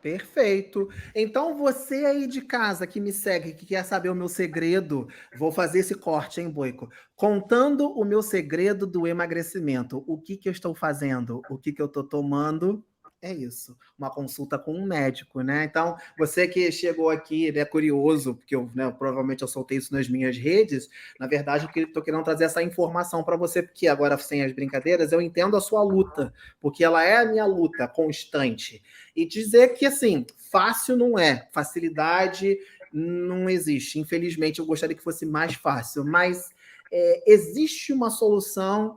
[SPEAKER 1] Perfeito. Então, você aí de casa que me segue, que quer saber o meu segredo, vou fazer esse corte, hein, Boico? Contando o meu segredo do emagrecimento. O que eu estou fazendo? O que eu estou tomando? É isso. Uma consulta com um médico, né? Então, você que chegou aqui, né, curioso, porque provavelmente eu soltei isso nas minhas redes, na verdade, eu estou querendo trazer essa informação para você, porque agora, sem as brincadeiras, eu entendo a sua luta, porque ela é a minha luta constante. E dizer que, assim, fácil não é, facilidade não existe. Infelizmente, eu gostaria que fosse mais fácil, mas existe uma solução,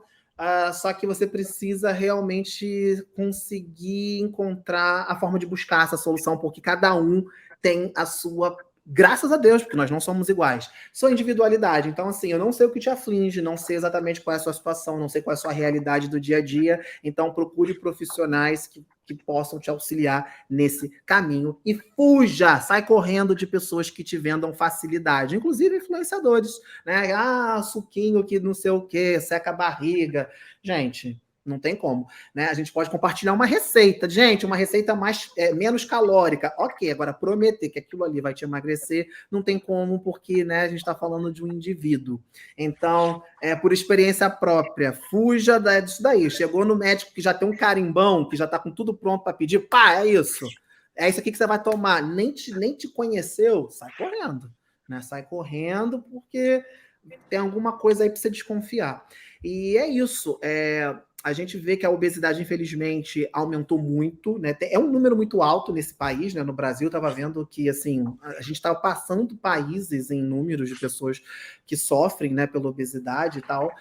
[SPEAKER 1] só que você precisa realmente conseguir encontrar a forma de buscar essa solução, porque cada um tem a sua... Graças a Deus, porque nós não somos iguais. Sua individualidade. Então, assim, eu não sei o que te aflige, não sei exatamente qual é a sua situação, não sei qual é a sua realidade do dia a dia. Então, procure profissionais que possam te auxiliar nesse caminho. E fuja, sai correndo de pessoas que te vendam facilidade. Inclusive influenciadores, né? Suquinho que não sei o quê, seca a barriga. Gente... Não tem como, né? A gente pode compartilhar uma receita. Gente, uma receita menos calórica. Ok, agora prometer que aquilo ali vai te emagrecer, não tem como, porque, né, a gente está falando de um indivíduo. Então, por experiência própria, fuja disso daí. Chegou no médico que já tem um carimbão, que já está com tudo pronto para pedir, pá, é isso. É isso aqui que você vai tomar. Nem te conheceu, sai correndo. Né? Sai correndo, porque tem alguma coisa aí para você desconfiar. E é isso. A gente vê que a obesidade, infelizmente, aumentou muito, né? É um número muito alto nesse país, né? No Brasil, estava vendo que, assim, a gente estava passando países em números de pessoas que sofrem, né, pela obesidade e tal.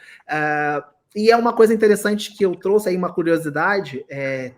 [SPEAKER 1] E é uma coisa interessante que eu trouxe aí, uma curiosidade,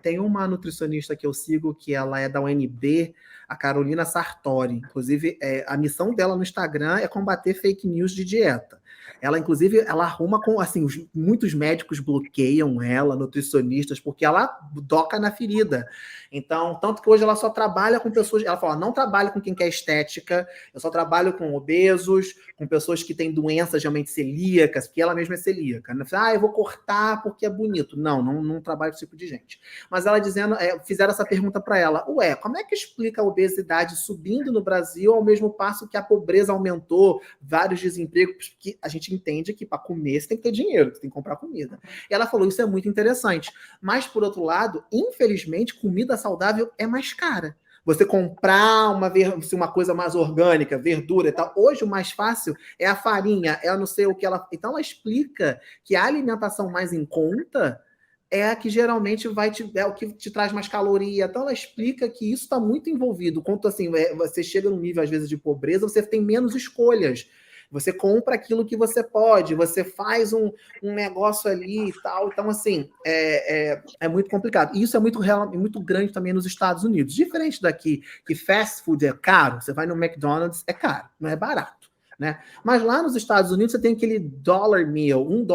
[SPEAKER 1] tem uma nutricionista que eu sigo, que ela é da UNB, a Carolina Sartori. Inclusive, a missão dela no Instagram é combater fake news de dieta. Ela, inclusive, ela arruma com, assim, muitos médicos bloqueiam ela, nutricionistas, porque ela toca na ferida. Então, tanto que hoje ela só trabalha com pessoas, ela fala, não trabalho com quem quer estética, eu só trabalho com obesos, com pessoas que têm doenças realmente celíacas, porque ela mesma é celíaca. Eu vou cortar porque é bonito. Não trabalho com esse tipo de gente. Mas ela dizendo, fizeram essa pergunta para ela, como é que explica a obesidade subindo no Brasil ao mesmo passo que a pobreza aumentou, vários desempregos, porque a gente entende que para comer você tem que ter dinheiro, você tem que comprar comida. E ela falou, isso é muito interessante. Mas, por outro lado, infelizmente, comida saudável é mais cara. Você comprar uma coisa mais orgânica, verdura e tal. Hoje o mais fácil é a farinha, é não sei o que ela... Então ela explica que a alimentação mais em conta é a que geralmente é o que te traz mais caloria. Então ela explica que isso está muito envolvido. Quanto assim, você chega num nível, às vezes, de pobreza, você tem menos escolhas. Você compra aquilo que você pode, você faz um negócio ali e tal. Então, assim, é muito complicado. E isso é muito grande também nos Estados Unidos. Diferente daqui, que fast food é caro, você vai no McDonald's, é caro, não é barato. Né? Mas lá nos Estados Unidos você tem aquele dollar meal, $1,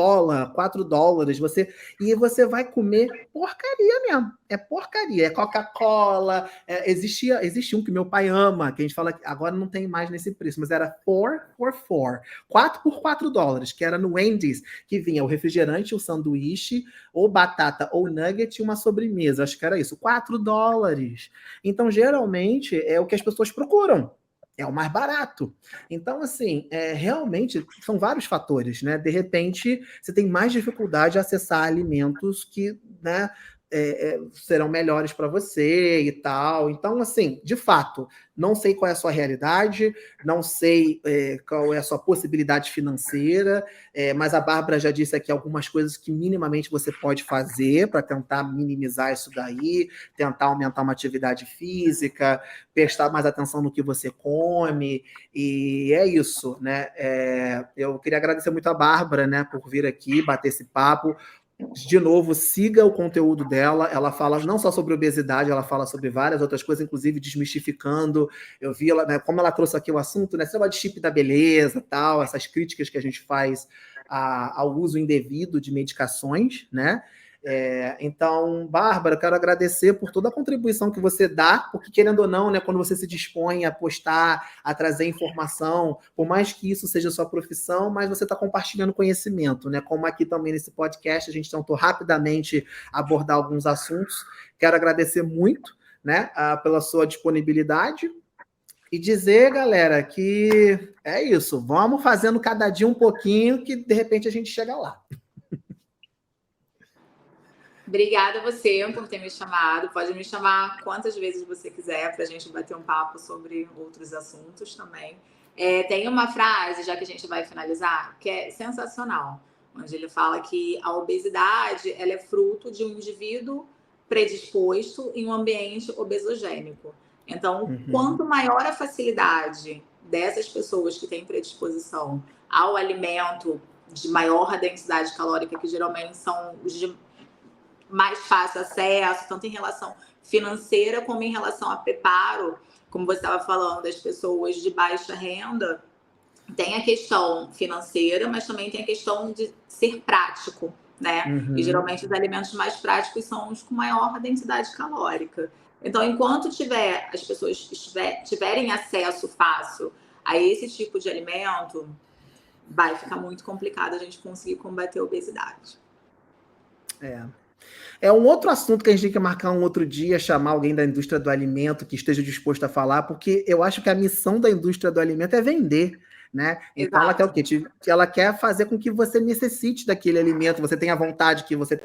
[SPEAKER 1] $4, e você vai comer porcaria mesmo. É porcaria, é Coca-Cola, existia um que meu pai ama, que a gente fala que agora não tem mais nesse preço, mas era 4 por $4, que era no Wendy's, que vinha o refrigerante, o sanduíche, ou batata, ou nugget e uma sobremesa, acho que era isso, $4. Então, geralmente, é o que as pessoas procuram. É o mais barato. Então, assim, realmente são vários fatores, né? De repente, você tem mais dificuldade de acessar alimentos que, né, serão melhores para você e tal. Então, assim, de fato, não sei qual é a sua realidade, não sei qual é a sua possibilidade financeira, mas a Bárbara já disse aqui algumas coisas que minimamente você pode fazer para tentar minimizar isso daí, tentar aumentar uma atividade física, prestar mais atenção no que você come, e é isso, né? Eu queria agradecer muito a Bárbara, né, por vir aqui, bater esse papo. De novo, siga o conteúdo dela. Ela fala não só sobre obesidade, ela fala sobre várias outras coisas, inclusive desmistificando. Eu vi ela, né, como ela trouxe aqui o assunto, né? Esse negócio de chip da beleza, tal, essas críticas que a gente faz ao uso indevido de medicações, né? Então, Bárbara, quero agradecer por toda a contribuição que você dá, porque querendo ou não, né, quando você se dispõe a postar, a trazer informação, por mais que isso seja sua profissão, mas você está compartilhando conhecimento, né? Como aqui também nesse podcast, a gente tentou rapidamente abordar alguns assuntos. Quero agradecer muito, né, pela sua disponibilidade. E dizer, galera, que é isso. Vamos fazendo cada dia um pouquinho, que de repente a gente chega lá.
[SPEAKER 3] Obrigada a você por ter me chamado. Pode me chamar quantas vezes você quiser para a gente bater um papo sobre outros assuntos também. Tem uma frase, já que a gente vai finalizar, que é sensacional, onde ele fala que a obesidade ela é fruto de um indivíduo predisposto em um ambiente obesogênico. Então, quanto maior a facilidade dessas pessoas que têm predisposição ao alimento de maior densidade calórica, que geralmente são os de mais fácil acesso, tanto em relação financeira como em relação a preparo, como você estava falando, das pessoas de baixa renda, tem a questão financeira, mas também tem a questão de ser prático, né? E geralmente os alimentos mais práticos são os com maior densidade calórica. Então, enquanto as pessoas tiverem acesso fácil a esse tipo de alimento, vai ficar muito complicado a gente conseguir combater a obesidade.
[SPEAKER 1] É um outro assunto que a gente tem que marcar um outro dia, chamar alguém da indústria do alimento que esteja disposto a falar, porque eu acho que a missão da indústria do alimento é vender, né? Então ela quer o quê? Ela quer fazer com que você necessite daquele alimento, você tenha vontade, que você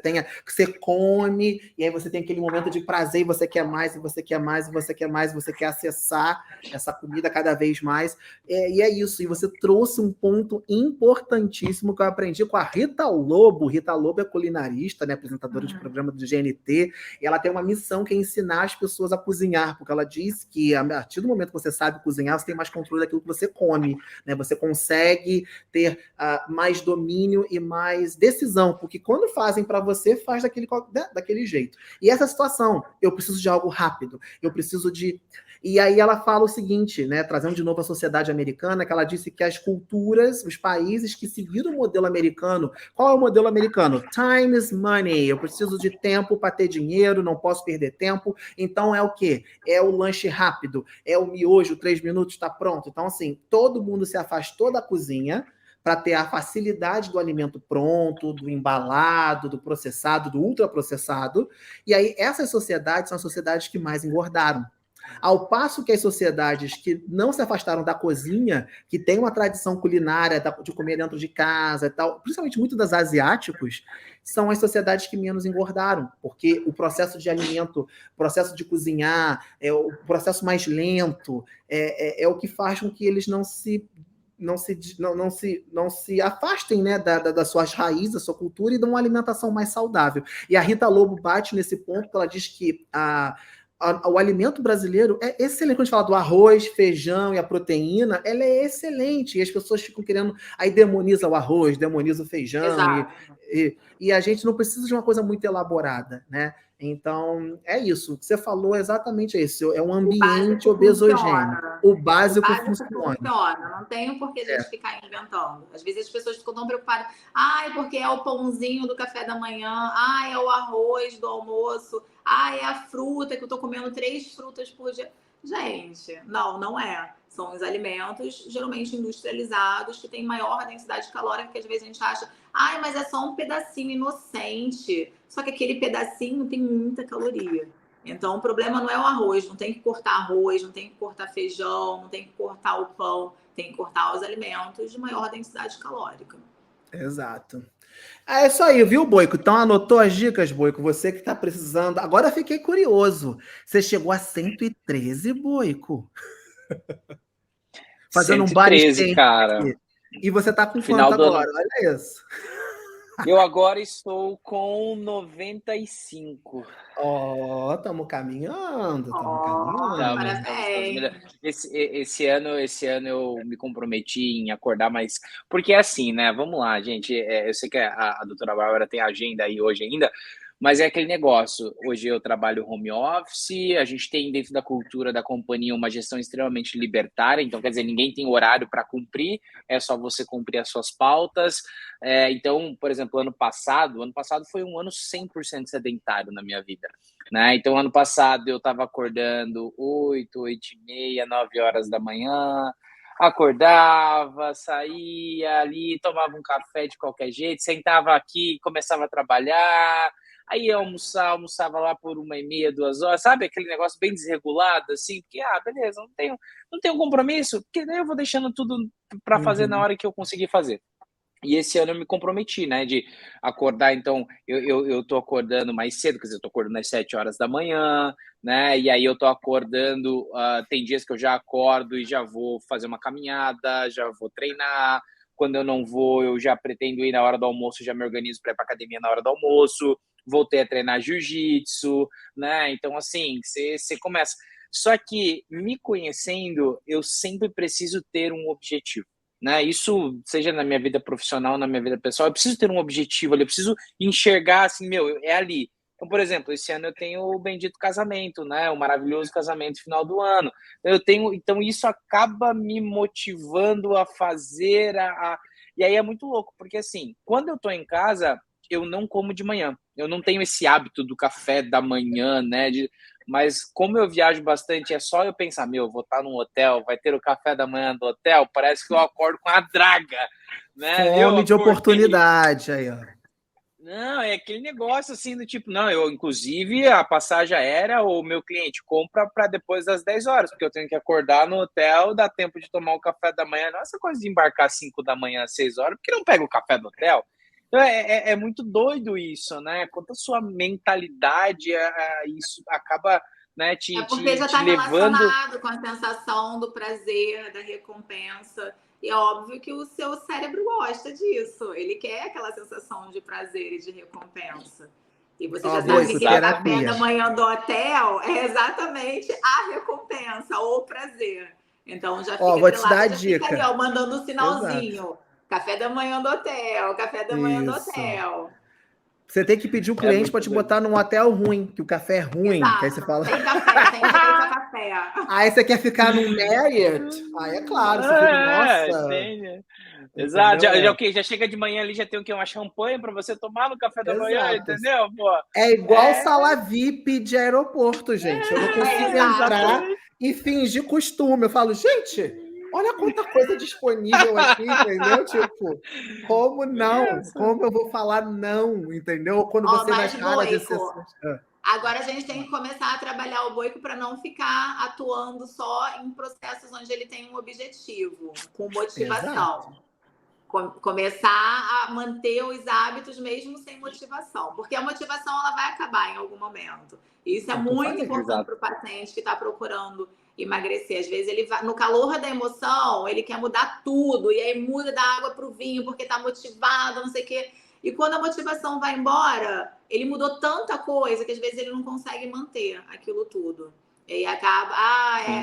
[SPEAKER 1] come, e aí você tem aquele momento de prazer, e você quer mais, e você quer mais, e você quer mais, e você quer acessar essa comida cada vez mais. E é isso, e você trouxe um ponto importantíssimo que eu aprendi com a Rita Lobo. Rita Lobo é culinarista, né, apresentadora de programa do GNT, e ela tem uma missão que é ensinar as pessoas a cozinhar, porque ela diz que a partir do momento que você sabe cozinhar, você tem mais controle daquilo que você come, né? Você consegue ter mais domínio e mais decisão, porque quando fazem para você, faz daquele jeito. E essa situação, eu preciso de algo rápido, eu preciso de... E aí ela fala o seguinte, né, trazendo de novo a sociedade americana, que ela disse que as culturas, os países que seguiram o modelo americano, qual é o modelo americano? Time is money, eu preciso de tempo para ter dinheiro, não posso perder tempo, então é o quê? É o lanche rápido, é o miojo, 3 minutos está pronto. Então, assim, todo mundo se afastou da cozinha para ter a facilidade do alimento pronto, do embalado, do processado, do ultraprocessado, e aí essas sociedades são as sociedades que mais engordaram. Ao passo que as sociedades que não se afastaram da cozinha, que tem uma tradição culinária de comer dentro de casa e tal, principalmente muito das asiáticos, são as sociedades que menos engordaram, porque o processo de alimento, o processo de cozinhar, o processo mais lento, é o que faz com que eles não se afastem, né, das suas raízes, da sua cultura e dão uma alimentação mais saudável. E a Rita Lobo bate nesse ponto, que ela diz que o alimento brasileiro é excelente. Quando a gente fala do arroz, feijão e a proteína, ela é excelente. E as pessoas ficam querendo... Aí demoniza o arroz, demoniza o feijão. E a gente não precisa de uma coisa muito elaborada, né? Então, é isso. O que você falou é exatamente isso. É um ambiente obesogênico. O básico funciona.
[SPEAKER 3] Não tem por que a gente ficar inventando. Às vezes as pessoas ficam tão preocupadas. Porque é o pãozinho do café da manhã. É o arroz do almoço. É a fruta, que eu tô comendo 3 frutas por dia. Gente, não é. São os alimentos geralmente industrializados que têm maior densidade calórica, que às vezes a gente acha, mas é só um pedacinho inocente. Só que aquele pedacinho tem muita caloria. Então o problema não é o arroz, não tem que cortar arroz, não tem que cortar feijão, não tem que cortar o pão, tem que cortar os alimentos de maior densidade calórica.
[SPEAKER 1] Exato. É isso aí, viu, Boico? Então anotou as dicas, Boico? Você que está precisando. Agora fiquei curioso. Você chegou a 113, Boico? Fazendo
[SPEAKER 2] 113, cara.
[SPEAKER 1] E você tá com quanto agora? Olha isso.
[SPEAKER 2] Eu agora estou com 95.
[SPEAKER 1] Estamos caminhando.
[SPEAKER 2] Esse ano eu me comprometi em acordar mais. Porque é assim, né? Vamos lá, gente. Eu sei que a doutora Bárbara tem agenda aí hoje ainda, mas é aquele negócio. Hoje eu trabalho home office, a gente tem dentro da cultura da companhia uma gestão extremamente libertária, então quer dizer, ninguém tem horário para cumprir, é só você cumprir as suas pautas. Então, por exemplo, ano passado foi um ano 100% sedentário na minha vida, né? Então, ano passado eu estava acordando 8h30, 9 horas da manhã, acordava, saía ali, tomava um café de qualquer jeito, sentava aqui, começava a trabalhar, aí ia almoçava lá por 1h30, 2 horas, sabe? Aquele negócio bem desregulado, assim, porque, beleza, não tenho compromisso, porque daí eu vou deixando tudo para fazer na hora que eu conseguir fazer. E esse ano eu me comprometi, né, de acordar, então, eu tô acordando mais cedo, quer dizer, eu tô acordando às 7 horas da manhã, né, e aí eu tô acordando, tem dias que eu já acordo e já vou fazer uma caminhada, já vou treinar, quando eu não vou, eu já pretendo ir na hora do almoço, já me organizo para ir pra academia na hora do almoço, voltei a treinar jiu-jitsu, né, então, assim, você começa. Só que, me conhecendo, eu sempre preciso ter um objetivo. Né? Isso, seja na minha vida profissional, na minha vida pessoal, eu preciso ter um objetivo ali, eu preciso enxergar assim, é ali. Então, por exemplo, esse ano eu tenho o bendito casamento, né? O maravilhoso casamento final do ano. Então isso acaba me motivando a fazer E aí é muito louco, porque assim, quando eu tô em casa, eu não como de manhã. Eu não tenho esse hábito do café da manhã, né? Mas como eu viajo bastante, é só eu pensar, vou estar num hotel, vai ter o café da manhã do hotel, parece que eu acordo com a draga, né?
[SPEAKER 1] Fome de oportunidade aí, ó.
[SPEAKER 2] Não, é aquele negócio assim do tipo, inclusive a passagem aérea, o meu cliente compra para depois das 10 horas, porque eu tenho que acordar no hotel, dá tempo de tomar o café da manhã, não essa coisa de embarcar 5 da manhã, 6 horas, porque não pega o café do hotel. Então, é muito doido isso, né? Quanto a sua mentalidade, isso acaba, né,
[SPEAKER 3] porque já está relacionado com a sensação do prazer, da recompensa. E é óbvio que o seu cérebro gosta disso. Ele quer aquela sensação de prazer e de recompensa. E você já sabe que aquele café da manhã do hotel é exatamente a recompensa ou o prazer. Então já
[SPEAKER 1] Ó,
[SPEAKER 3] fica
[SPEAKER 1] vou te
[SPEAKER 3] atrelado,
[SPEAKER 1] dar a
[SPEAKER 3] já fica
[SPEAKER 1] dica.
[SPEAKER 3] ali, mandando um sinalzinho.
[SPEAKER 1] Exato.
[SPEAKER 3] Café da manhã do hotel, café da manhã do
[SPEAKER 1] Isso.
[SPEAKER 3] hotel.
[SPEAKER 1] Você tem que pedir o cliente para te botar num hotel ruim, que o café é ruim. Que aí você fala...
[SPEAKER 3] Sem café, sem direito a café.
[SPEAKER 1] Aí você quer ficar num Marriott? Aí é claro, você fica, nossa...
[SPEAKER 2] Entendi. Exato, já chega de manhã ali, já tem o quê? Uma champanhe para você tomar no café da manhã, entendeu? Pô,
[SPEAKER 1] é igual sala VIP de aeroporto, gente. Eu não consigo entrar e fingir costume. Eu falo, gente, olha quanta coisa disponível aqui, entendeu? Tipo, como não? Como eu vou falar não, entendeu? Quando você nas raras exceções...
[SPEAKER 3] Agora a gente tem que começar a trabalhar o Boico para não ficar atuando só em processos onde ele tem um objetivo, com motivação.
[SPEAKER 1] Exato.
[SPEAKER 3] Começar a manter os hábitos mesmo sem motivação, porque a motivação ela vai acabar em algum momento. E isso é muito importante para o paciente que está procurando emagrecer. Às vezes ele vai, no calor da emoção, ele quer mudar tudo, e aí muda da água para o vinho porque está motivado, não sei o quê. E quando a motivação vai embora, ele mudou tanta coisa que às vezes ele não consegue manter aquilo tudo. E acaba,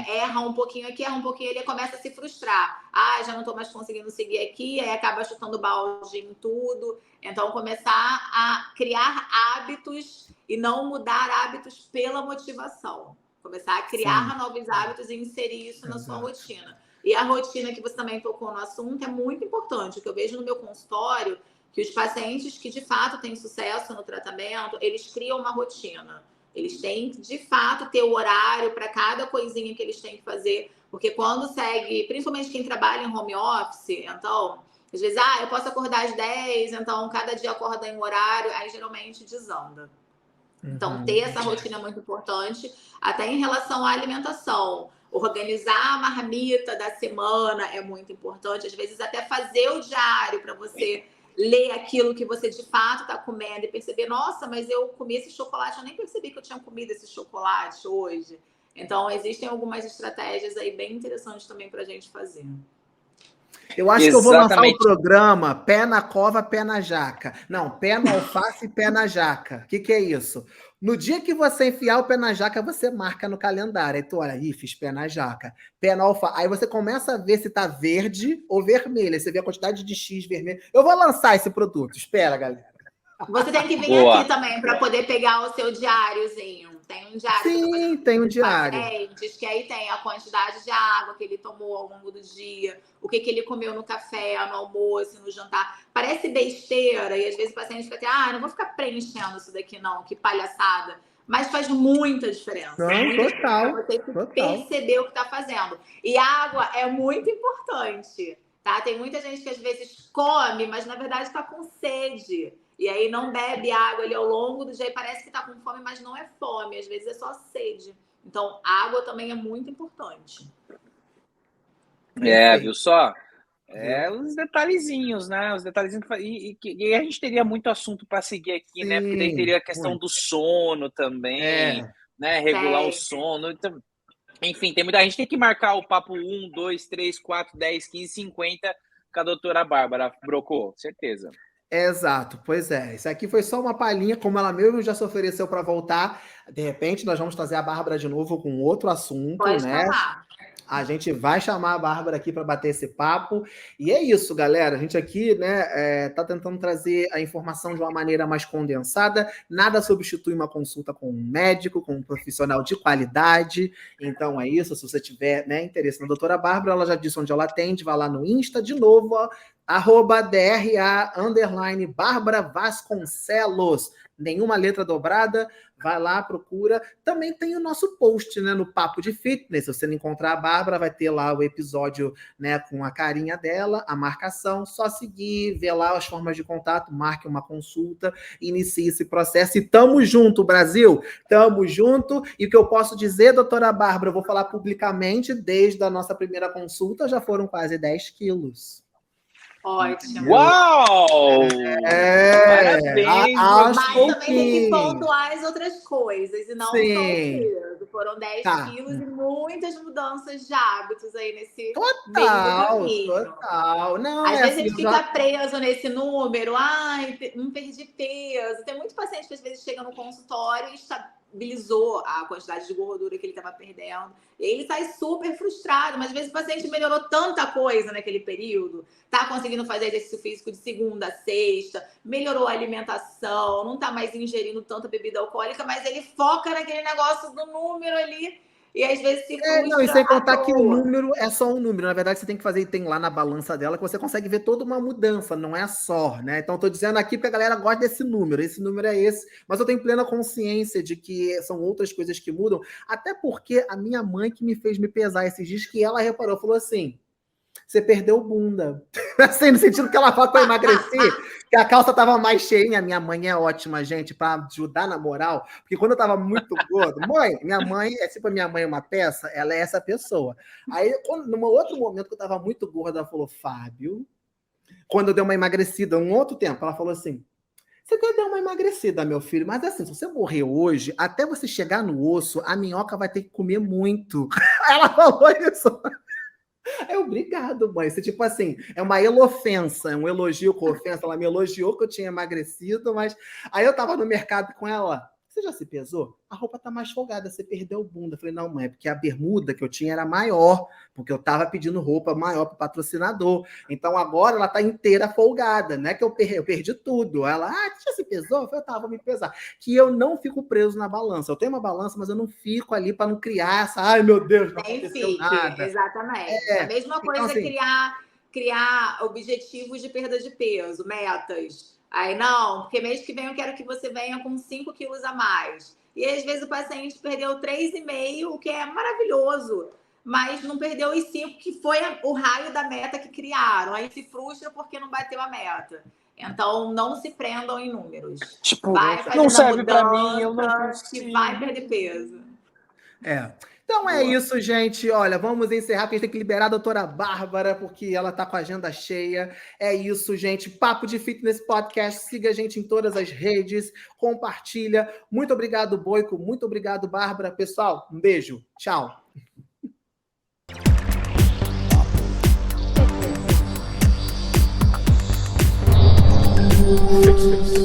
[SPEAKER 3] erra um pouquinho aqui, erra um pouquinho, ele começa a se frustrar. Já não estou mais conseguindo seguir aqui, aí acaba chutando balde em tudo. Então, começar a criar hábitos e não mudar hábitos pela motivação. Começar a criar novos hábitos e inserir isso na sua rotina. E a rotina que você também tocou no assunto é muito importante. O que eu vejo no meu consultório, que os pacientes que de fato têm sucesso no tratamento, eles criam uma rotina. Eles têm que, de fato, ter o horário para cada coisinha que eles têm que fazer. Porque quando segue, principalmente quem trabalha em home office, então, às vezes, eu posso acordar às 10, então cada dia acorda em um horário, aí geralmente desanda. Então, ter essa rotina é muito importante, até em relação à alimentação. Organizar a marmita da semana é muito importante. Às vezes, até fazer o diário para você ler aquilo que você de fato está comendo e perceber, nossa, mas eu comi esse chocolate, eu nem percebi que eu tinha comido esse chocolate hoje. Então, existem algumas estratégias aí bem interessantes também para a gente fazer.
[SPEAKER 1] Eu acho que eu vou lançar um programa pé na cova, pé na jaca. Não, pé no alface e pé na jaca. O que é isso? No dia que você enfiar o pé na jaca, você marca no calendário. Aí tu olha, fiz pé na jaca, pé na alface. Aí você começa a ver se tá verde ou vermelho. Aí você vê a quantidade de X vermelho. Eu vou lançar esse produto. Espera, galera.
[SPEAKER 3] Você tem que vir aqui também para poder pegar o seu diáriozinho. Tem um diário.
[SPEAKER 1] Sim, tem um diário.
[SPEAKER 3] Pacientes, que aí tem a quantidade de água que ele tomou ao longo do dia, o que ele comeu no café, no almoço, no jantar. Parece besteira e às vezes o paciente fica até, não vou ficar preenchendo isso daqui não, que palhaçada. Mas faz muita diferença.
[SPEAKER 1] Não, total.
[SPEAKER 3] Você perceber o que está fazendo. E água é muito importante, tá? Tem muita gente que às vezes come, mas na verdade está com sede. E aí não bebe água ali ao longo do dia e parece que tá com fome, mas não é fome. Às vezes é só sede. Então, água também é muito importante.
[SPEAKER 2] Viu só? Os detalhezinhos, né? Os detalhezinhos e a gente teria muito assunto para seguir aqui, sim, né? Porque daí teria a questão do sono também, né? Regular o sono. Então, enfim, a gente tem que marcar o papo 1, 2, 3, 4, 10, 15, 50 com a doutora Bárbara Brocco, certeza.
[SPEAKER 1] Exato, pois é. Isso aqui foi só uma palhinha, como ela mesmo já se ofereceu para voltar. De repente, nós vamos trazer a Bárbara de novo com outro assunto,
[SPEAKER 3] pode
[SPEAKER 1] né?
[SPEAKER 3] Falar.
[SPEAKER 1] A gente vai chamar a Bárbara aqui para bater esse papo. E é isso, galera. A gente aqui, né, tá tentando trazer a informação de uma maneira mais condensada. Nada substitui uma consulta com um médico, com um profissional de qualidade. Então é isso. Se você tiver, né, interesse na doutora Bárbara, ela já disse onde ela atende. Vai lá no Insta de novo, ó, @DRA_Bárbara Vasconcelos. Nenhuma letra dobrada, vai lá, procura. Também tem o nosso post, né, no Papo de Fitness. Se você não encontrar a Bárbara, vai ter lá o episódio, né, com a carinha dela, a marcação. Só seguir, ver lá as formas de contato, marque uma consulta, inicie esse processo. E tamo junto, Brasil! Tamo junto. E o que eu posso dizer, doutora Bárbara, eu vou falar publicamente, desde a nossa primeira consulta, já foram quase 10 quilos.
[SPEAKER 3] Ótimo.
[SPEAKER 2] Uau! Parabéns!
[SPEAKER 3] Mas também tem que pontuar as outras coisas, e não só o peso. Foram 10 quilos e muitas mudanças de hábitos aí nesse meio do caminho.
[SPEAKER 1] Total. Não,
[SPEAKER 3] às vezes a gente fica preso nesse número, não perdi peso. Tem muito paciente que às vezes chega no consultório e está contabilizou a quantidade de gordura que ele estava perdendo. E ele sai super frustrado, mas às vezes o paciente melhorou tanta coisa naquele período, tá conseguindo fazer exercício físico de segunda a sexta, melhorou a alimentação, não tá mais ingerindo tanta bebida alcoólica, mas ele foca naquele negócio do número ali. E às vezes se frustra.
[SPEAKER 1] Não, e sem contar que o número é só um número. Na verdade, você tem que fazer, tem lá na balança dela, que você consegue ver toda uma mudança, não é só, né? Então, estou dizendo aqui porque a galera gosta desse número. Esse número é esse. Mas eu tenho plena consciência de que são outras coisas que mudam. Até porque a minha mãe que me fez me pesar esses dias, que ela reparou, falou assim: você perdeu bunda. Assim, no sentido que ela fala que eu emagreci, que a calça tava mais cheinha. Minha mãe é ótima, gente, para ajudar na moral, porque quando eu tava muito gordo, minha mãe, é tipo a minha mãe uma peça, ela é essa pessoa. Aí, num outro momento que eu tava muito gorda, ela falou: Fábio, quando eu dei uma emagrecida, um outro tempo, ela falou assim: você quer dar uma emagrecida, meu filho, mas assim, se você morrer hoje, até você chegar no osso, a minhoca vai ter que comer muito. Ela falou isso. Obrigado, mãe. Isso, tipo assim, é uma elofensa, é um elogio com ofensa. Ela me elogiou que eu tinha emagrecido, mas aí eu tava no mercado com ela. Você já se pesou? A roupa tá mais folgada, você perdeu bunda. Eu falei, não, mãe, é porque a bermuda que eu tinha era maior, porque eu tava pedindo roupa maior pro patrocinador. Então agora ela tá inteira folgada, né? Que eu perdi tudo. Ela, você já se pesou? Eu falei, vou me pesar. Que eu não fico preso na balança. Eu tenho uma balança, mas eu não fico ali para não criar essa, ai meu Deus, não aconteceu nada.
[SPEAKER 3] Exatamente. A mesma coisa então, assim, criar objetivos de perda de peso, metas. Aí, não, porque mês que vem eu quero que você venha com 5 quilos a mais. E às vezes o paciente perdeu 3,5, o que é maravilhoso, mas não perdeu os 5, que foi o raio da meta que criaram. Aí se frustra porque não bateu a meta. Então, não se prendam em números.
[SPEAKER 2] Tipo, não serve para mim, eu não consigo.
[SPEAKER 3] Que vai perder peso.
[SPEAKER 1] Então é isso, gente. Olha, vamos encerrar, porque a gente tem que liberar a doutora Bárbara, porque ela tá com a agenda cheia. É isso, gente. Papo de Fitness Podcast. Siga a gente em todas as redes. Compartilha. Muito obrigado, Boico. Muito obrigado, Bárbara. Pessoal, um beijo. Tchau. Fitness.